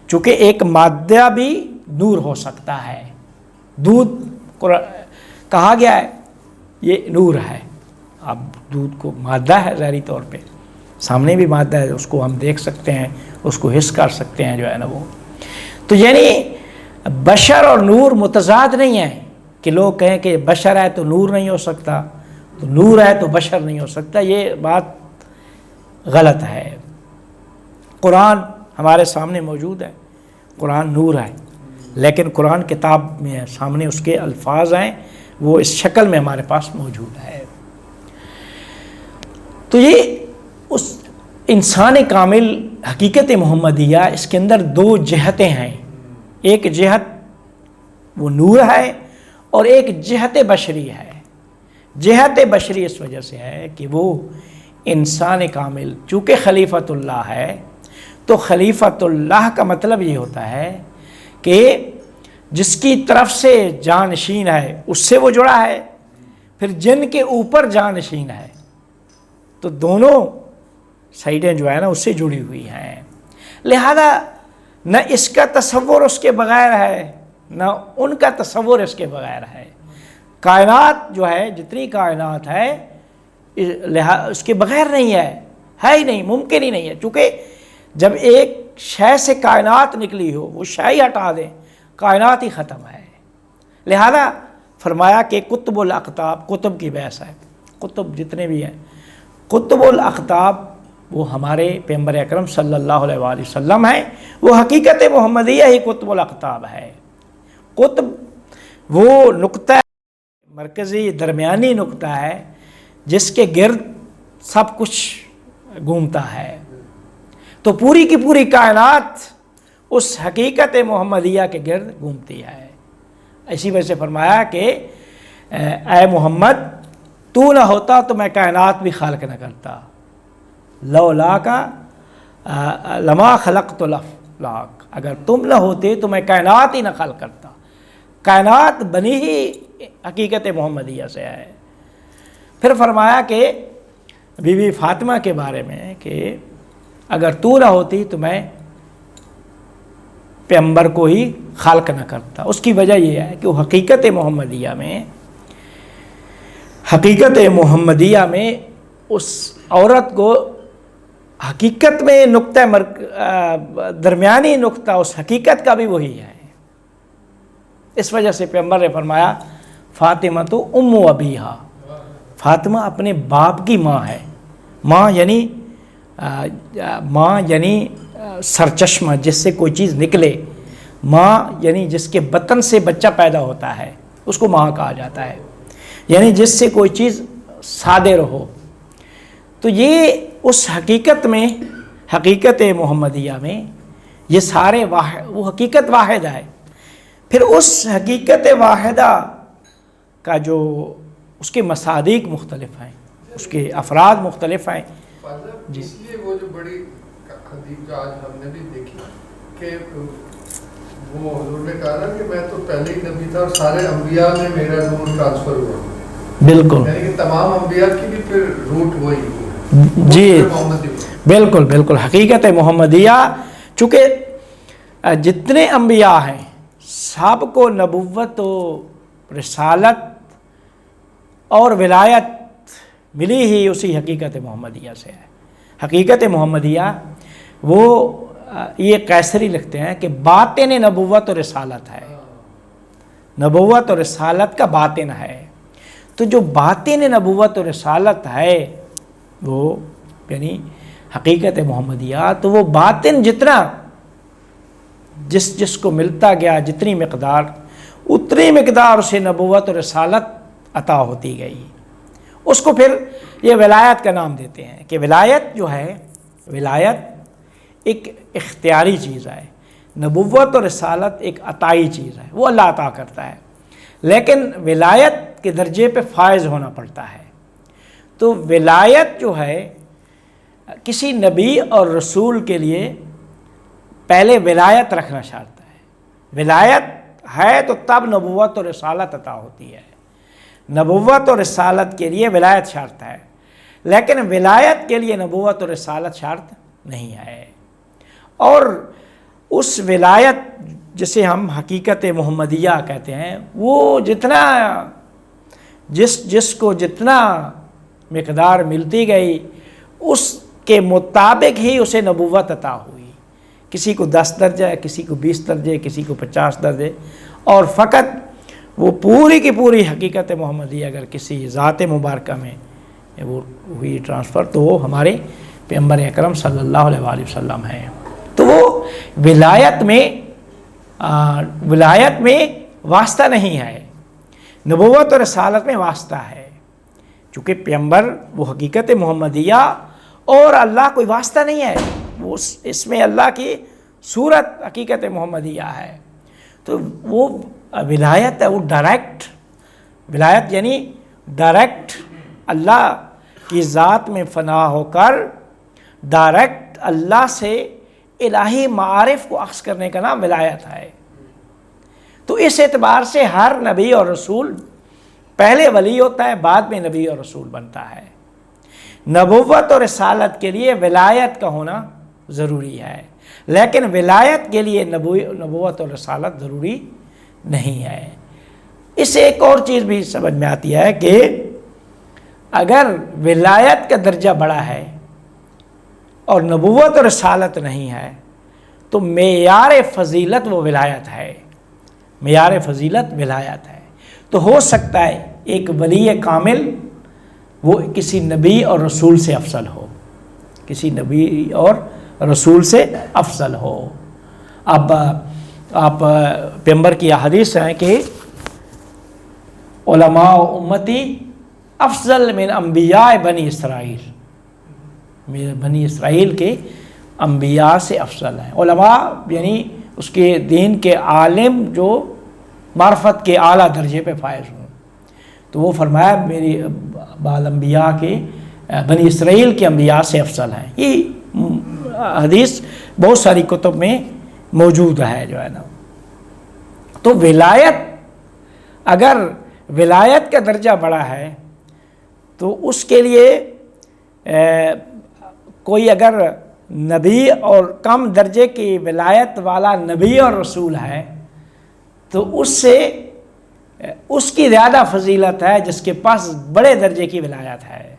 چونکہ ایک مادہ بھی نور ہو سکتا ہے۔ دودھ کہا گیا ہے یہ نور ہے، اب دودھ کو مادہ ہے ظاہری طور پہ، سامنے بھی مادہ ہے، اس کو ہم دیکھ سکتے ہیں، اس کو حس کر سکتے ہیں جو ہے نا وہ۔ تو یعنی بشر اور نور متضاد نہیں ہے کہ لوگ کہیں کہ بشر ہے تو نور نہیں ہو سکتا، تو نور ہے تو بشر نہیں ہو سکتا، یہ بات غلط ہے۔ قرآن ہمارے سامنے موجود ہے، قرآن نور ہے، لیکن قرآن کتاب میں سامنے اس کے الفاظ ہیں، وہ اس شکل میں ہمارے پاس موجود ہے۔ تو یہ اس انسان کامل حقیقت محمدیہ، اس کے اندر دو جہتیں ہیں، ایک جہت وہ نور ہے اور ایک جہت بشری ہے۔ جہت بشری اس وجہ سے ہے کہ وہ انسان کامل چونکہ خلیفۃ اللہ ہے، تو خلیفۃ اللہ کا مطلب یہ ہوتا ہے کہ جس کی طرف سے جانشین ہے اس سے وہ جڑا ہے، پھر جن کے اوپر جانشین ہے، تو دونوں سائڈیں جو ہے نا اس سے جڑی ہوئی ہیں، لہذا نہ اس کا تصور اس کے بغیر ہے نہ ان کا تصور اس کے بغیر ہے۔ کائنات جو ہے، جتنی کائنات ہے اس کے بغیر نہیں ہے ہی نہیں، ممکن ہی نہیں ہے، چونکہ جب ایک شے سے کائنات نکلی ہو، وہ شے ہی ہٹا دیں، کائنات ہی ختم ہے۔ لہذا فرمایا کہ قطب الاقطاب، قطب کی بحث ہے، قطب جتنے بھی ہیں، قطب الاقطاب وہ ہمارے پیغمبر اکرم صلی اللہ علیہ وآلہ وسلم ہیں، وہ حقیقت محمدیہ ہی قطب الاقطاب ہے۔ قطب وہ نقطہ مرکزی درمیانی نقطہ ہے جس کے گرد سب کچھ گھومتا ہے، تو پوری کی پوری کائنات اس حقیقت محمدیہ کے گرد گھومتی ہے۔ اسی وجہ سے فرمایا کہ اے محمد تو نہ ہوتا تو میں کائنات بھی خالق نہ کرتا، لولا کا لما خلقت الافلاک، اگر تم نہ ہوتے تو میں کائنات ہی نہ خلق کرتا۔ کائنات بنی ہی حقیقت محمدیہ سے ہے۔ پھر فرمایا کہ بی بی فاطمہ کے بارے میں کہ اگر تو نہ ہوتی تو میں پیغمبر کو ہی خالق نہ کرتا۔ اس کی وجہ یہ ہے کہ وہ حقیقت محمدیہ میں اس عورت کو حقیقت میں نقطہ درمیانی نقطہ اس حقیقت کا بھی وہی ہے۔ اس وجہ سے پیغمبر نے فرمایا فاطمہ تو ام ابیہا، فاطمہ اپنے باپ کی ماں ہے۔ ماں یعنی سرچشمہ، جس سے کوئی چیز نکلے، ماں یعنی جس کے بطن سے بچہ پیدا ہوتا ہے اس کو ماں کہا جاتا ہے، یعنی جس سے کوئی چیز صادر ہو۔ تو یہ اس حقیقت میں، حقیقت محمدیہ میں یہ سارے وہ حقیقت واحد ہے۔ پھر اس حقیقت واحدہ کا جو اس کے مصادیق مختلف ہیں، اس کے افراد مختلف ہیں۔ جی، اس لیے وہ جو بڑی حدیث جو آج ہم نے بھی دیکھی کہ وہ حضور نے کہا نا کہ میں تو پہلے ہی نبی تھا اور سارے انبیاء میں میرا روٹ ٹرانسفر ہوا، بالکل، یعنی کہ تمام انبیاء کی بھی پھر روٹ وہی ہوا۔ جی بالکل بالکل، حقیقت محمدیہ، چونکہ جتنے انبیاء ہیں سب کو نبوت و رسالت اور ولایت ملی ہی اسی حقیقت محمدیہ سے ہے۔ حقیقت محمدیہ وہ یہ قیصری لکھتے ہیں کہ باطن نبوت و رسالت ہے، نبوت و رسالت کا باطن ہے۔ تو جو باطن نبوت و رسالت ہے وہ یعنی حقیقت محمدیہ، تو وہ باطن جتنا جس کو ملتا گیا، جتنی مقدار، اتنی مقدار اسے نبوت و رسالت عطا ہوتی گئی۔ اس کو پھر یہ ولایت کا نام دیتے ہیں کہ ولایت جو ہے، ولایت ایک اختیاری چیز ہے، نبوت و رسالت ایک عطائی چیز ہے، وہ اللہ عطا کرتا ہے، لیکن ولایت کے درجے پہ فائز ہونا پڑتا ہے۔ تو ولایت جو ہے کسی نبی اور رسول کے لیے پہلے ولایت رکھنا شرط ہے۔ ولایت ہے تو تب نبوت اور رسالت عطا ہوتی ہے۔ نبوت اور رسالت کے لیے ولایت شرط ہے، لیکن ولایت کے لیے نبوت اور رسالت شرط نہیں ہے۔ اور اس ولایت جسے ہم حقیقت محمدیہ کہتے ہیں، وہ جتنا جس کو جتنا مقدار ملتی گئی اس کے مطابق ہی اسے نبوت عطا ہوئی۔ کسی کو 10 درجہ، کسی کو 20 درجے، کسی کو 50 درجے، اور فقط وہ پوری کی پوری حقیقت محمدیہ اگر کسی ذات مبارکہ میں وہ ہوئی ٹرانسفر، تو وہ ہمارے پیغمبر اکرم صلی اللہ علیہ وآلہ وسلم ہیں۔ تو وہ ولایت میں واسطہ نہیں ہے، نبوت اور رسالت میں واسطہ ہے، چونکہ پیغمبر وہ حقیقت محمدیہ اور اللہ کوئی واسطہ نہیں ہے، وہ اس میں اللہ کی صورت حقیقت محمدیہ ہے۔ تو وہ ولایت ہے، وہ ڈائریکٹ ولایت، یعنی ڈائریکٹ اللہ کی ذات میں فنا ہو کر ڈائریکٹ اللہ سے الہی معارف کو اخذ کرنے کا نام ولایت ہے۔ تو اس اعتبار سے ہر نبی اور رسول پہلے ولی ہوتا ہے، بعد میں نبی اور رسول بنتا ہے۔ نبوت اور رسالت کے لیے ولایت کا ہونا ضروری ہے، لیکن ولایت کے لیے نبوت اور رسالت ضروری نہیں ہے۔ اس سے ایک اور چیز بھی سمجھ میں آتی ہے کہ اگر ولایت کا درجہ بڑا ہے اور نبوت اور رسالت نہیں ہے تو معیار فضیلت وہ ولایت ہے، معیار فضیلت ولایت ہے۔ تو ہو سکتا ہے ایک ولی کامل وہ کسی نبی اور رسول سے افضل ہو، کسی نبی اور رسول سے افضل ہو۔ اب آپ پیغمبر کی حدیث ہیں کہ علماء امتی افضل من انبیاء بنی اسرائیل، میرے بنی اسرائیل کے انبیاء سے افضل ہیں۔ علماء یعنی اس کے دین کے عالم جو معرفت کے اعلیٰ درجے پہ فائز ہوں۔ تو وہ فرمایا میری بعض انبیاء کے بنی اسرائیل کے انبیاء سے افضل ہیں۔ یہ حدیث بہت ساری کتب میں موجود ہے جو ہے نا۔ تو ولایت، اگر ولایت کا درجہ بڑا ہے تو اس کے لیے کوئی اگر نبی اور کم درجے کی ولایت والا نبی اور رسول ہے تو اس سے اس کی زیادہ فضیلت ہے جس کے پاس بڑے درجے کی ولایت ہے۔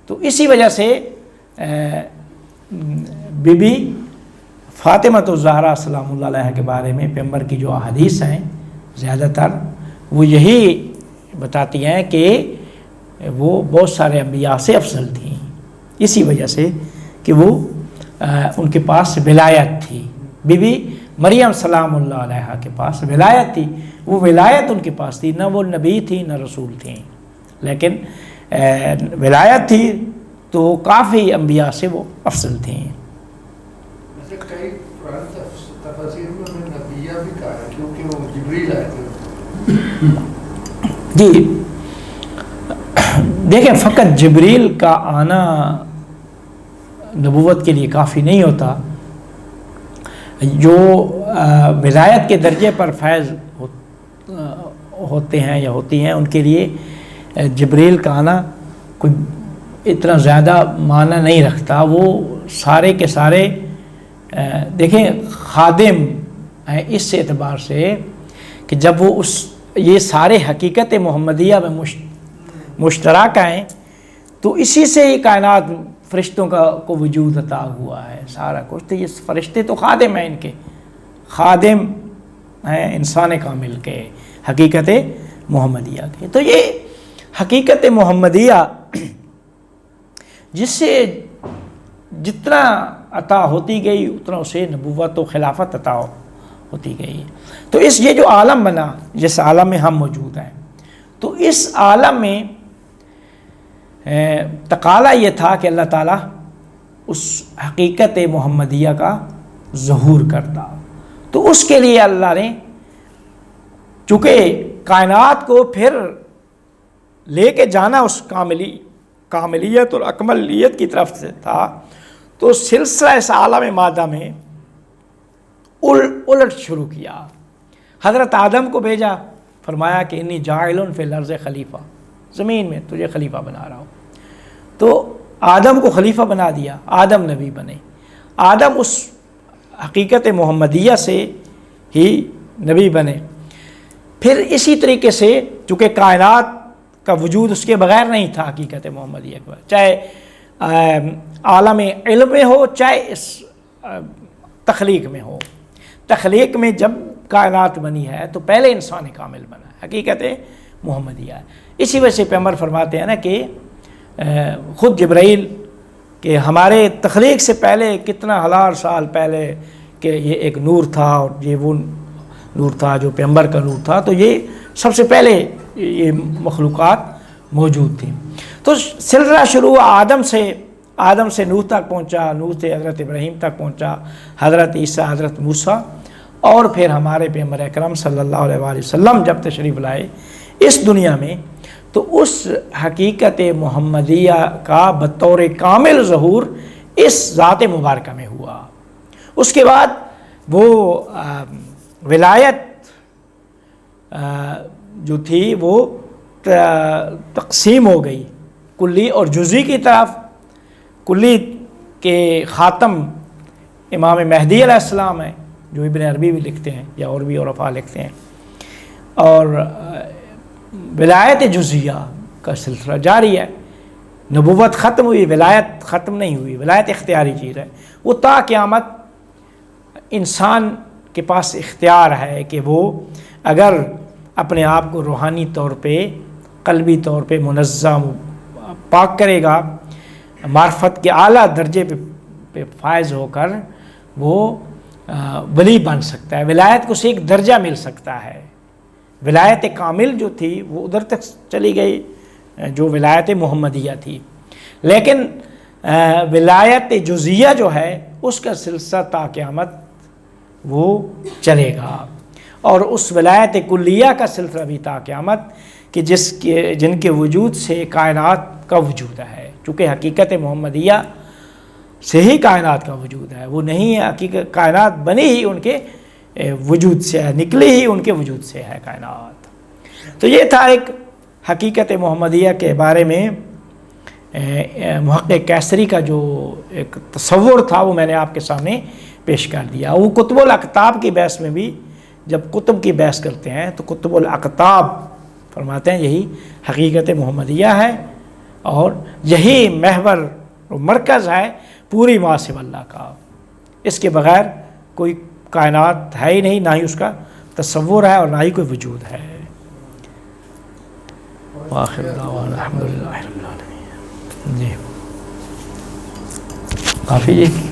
تو اسی وجہ سے بی بی فاطمہ الزہرا سلام اللہ علیہ کے بارے میں پیغمبر کی جو احادیث ہیں زیادہ تر وہ یہی بتاتی ہیں کہ وہ بہت سارے انبیاء سے افضل تھیں، اسی وجہ سے کہ وہ ان کے پاس ولایت تھی۔ بی بی مریم سلام اللہ علیہ کے پاس ولایت تھی، وہ ولایت ان کے پاس تھی، نہ وہ نبی تھی نہ رسول تھیں، لیکن ولایت تھی تو کافی انبیاء سے وہ افضل تھیں۔ ویسے کئی قرآن تفاسیر میں نبیہ بھی کہا ہے کیونکہ وہ جبریل آئے تھے۔ جی دیکھیں، فقط جبریل کا آنا نبوت کے لیے کافی نہیں ہوتا۔ جو ولایت کے درجے پر فیض ہوتے ہیں یا ہوتی ہیں ان کے لیے جبریل کا آنا کوئی اتنا زیادہ معنی نہیں رکھتا۔ وہ سارے کے سارے دیکھیں خادم ہیں اس اعتبار سے کہ جب وہ یہ سارے حقیقت محمدیہ میں مشترک ہیں تو اسی سے یہ کائنات فرشتوں کو وجود عطا ہوا ہے، سارا کچھ۔ تو یہ فرشتے تو خادم ہیں، ان کے خادم ہیں انسان کامل کے، حقیقت محمدیہ کے۔ تو یہ حقیقت محمدیہ جس سے جتنا عطا ہوتی گئی اتنا اسے نبوت و خلافت عطا ہوتی گئی۔ تو یہ جو عالم بنا، جس عالم میں ہم موجود ہیں، تو اس عالم میں تقاضا یہ تھا کہ اللہ تعالیٰ اس حقیقت محمدیہ کا ظہور کرتا۔ تو اس کے لیے اللہ نے چونکہ کائنات کو پھر لے کے جانا اس کاملیت اور اکملیت کی طرف سے تھا، تو سلسلہ اس عالم مادہ میں الٹ شروع کیا۔ حضرت آدم کو بھیجا، فرمایا کہ انی جاعل فی الارض خلیفہ، زمین میں تجھے خلیفہ بنا رہا ہوں۔ تو آدم کو خلیفہ بنا دیا، آدم نبی بنے۔ آدم اس حقیقت محمدیہ سے ہی نبی بنے۔ پھر اسی طریقے سے چونکہ کائنات کا وجود اس کے بغیر نہیں تھا حقیقت محمدیہ کے بغیر، چاہے عالم علم میں ہو چاہے اس تخلیق میں ہو۔ تخلیق میں جب کائنات بنی ہے تو پہلے انسان کامل بنا ہے، حقیقت محمدیہ ہے۔ اسی وجہ سے پیغمبر فرماتے ہیں نا کہ خود جبرائیل کہ ہمارے تخلیق سے پہلے کتنا ہزار سال پہلے کہ یہ ایک نور تھا، اور یہ وہ نور تھا جو پیغمبر کا نور تھا، تو یہ سب سے پہلے یہ مخلوقات موجود تھیں۔ تو سلسلہ شروع آدم سے نوح تک پہنچا، نوح سے حضرت ابراہیم تک پہنچا، حضرت عیسیٰ، حضرت موسیٰ، اور پھر ہمارے پیغمبر اکرم صلی اللہ علیہ وآلہ وسلم جب تشریف لائے اس دنیا میں، تو اس حقیقت محمدیہ کا بطور کامل ظہور اس ذات مبارکہ میں ہوا۔ اس کے بعد وہ ولایت جو تھی وہ تقسیم ہو گئی کلی اور جزئی کی طرف. کلی کے خاتم امام مہدی علیہ السلام ہیں جو ابن عربی بھی لکھتے ہیں یا اور بھی عرفاء لکھتے ہیں, اور ولایت جزیہ کا سلسلہ جاری ہے. نبوت ختم ہوئی, ولایت ختم نہیں ہوئی. ولایت اختیاری چیز ہے, وہ تا قیامت انسان کے پاس اختیار ہے کہ وہ اگر اپنے آپ کو روحانی طور پہ, قلبی طور پہ منظم پاک کرے گا, معرفت کے اعلیٰ درجے پہ فائز ہو کر وہ ولی بن سکتا ہے. ولایت کو سے ایک درجہ مل سکتا ہے. ولایت کامل جو تھی وہ ادھر تک چلی گئی جو ولایت محمدیہ تھی, لیکن ولایت جزیہ جو ہے اس کا سلسلہ تا قیامت وہ چلے گا. اور اس ولایت کلیہ کا سلسلہ بھی تا قیامت کہ جن کے وجود سے کائنات کا وجود ہے. چونکہ حقیقت محمدیہ سے ہی کائنات کا وجود ہے, وہ نہیں ہے حقیقت کائنات بنی ہی ان کے وجود سے ہے, نکلی ہی ان کے وجود سے ہے کائنات. تو یہ تھا ایک حقیقت محمدیہ کے بارے میں محقق کیسری کا جو ایک تصور تھا وہ میں نے آپ کے سامنے پیش کر دیا. وہ کتب الاقطاب کی بحث میں بھی جب کتب کی بحث کرتے ہیں تو کتب الاقطاب فرماتے ہیں یہی حقیقت محمدیہ ہے اور یہی محور و مرکز ہے پوری ما سوی اللہ کا. اس کے بغیر کوئی کائنات ہے ہی نہیں, نہ ہی اس کا تصور ہے اور نہ ہی کوئی وجود ہے. وآخر دعوانا الحمدللہ رب العالمین. جی کافی جی.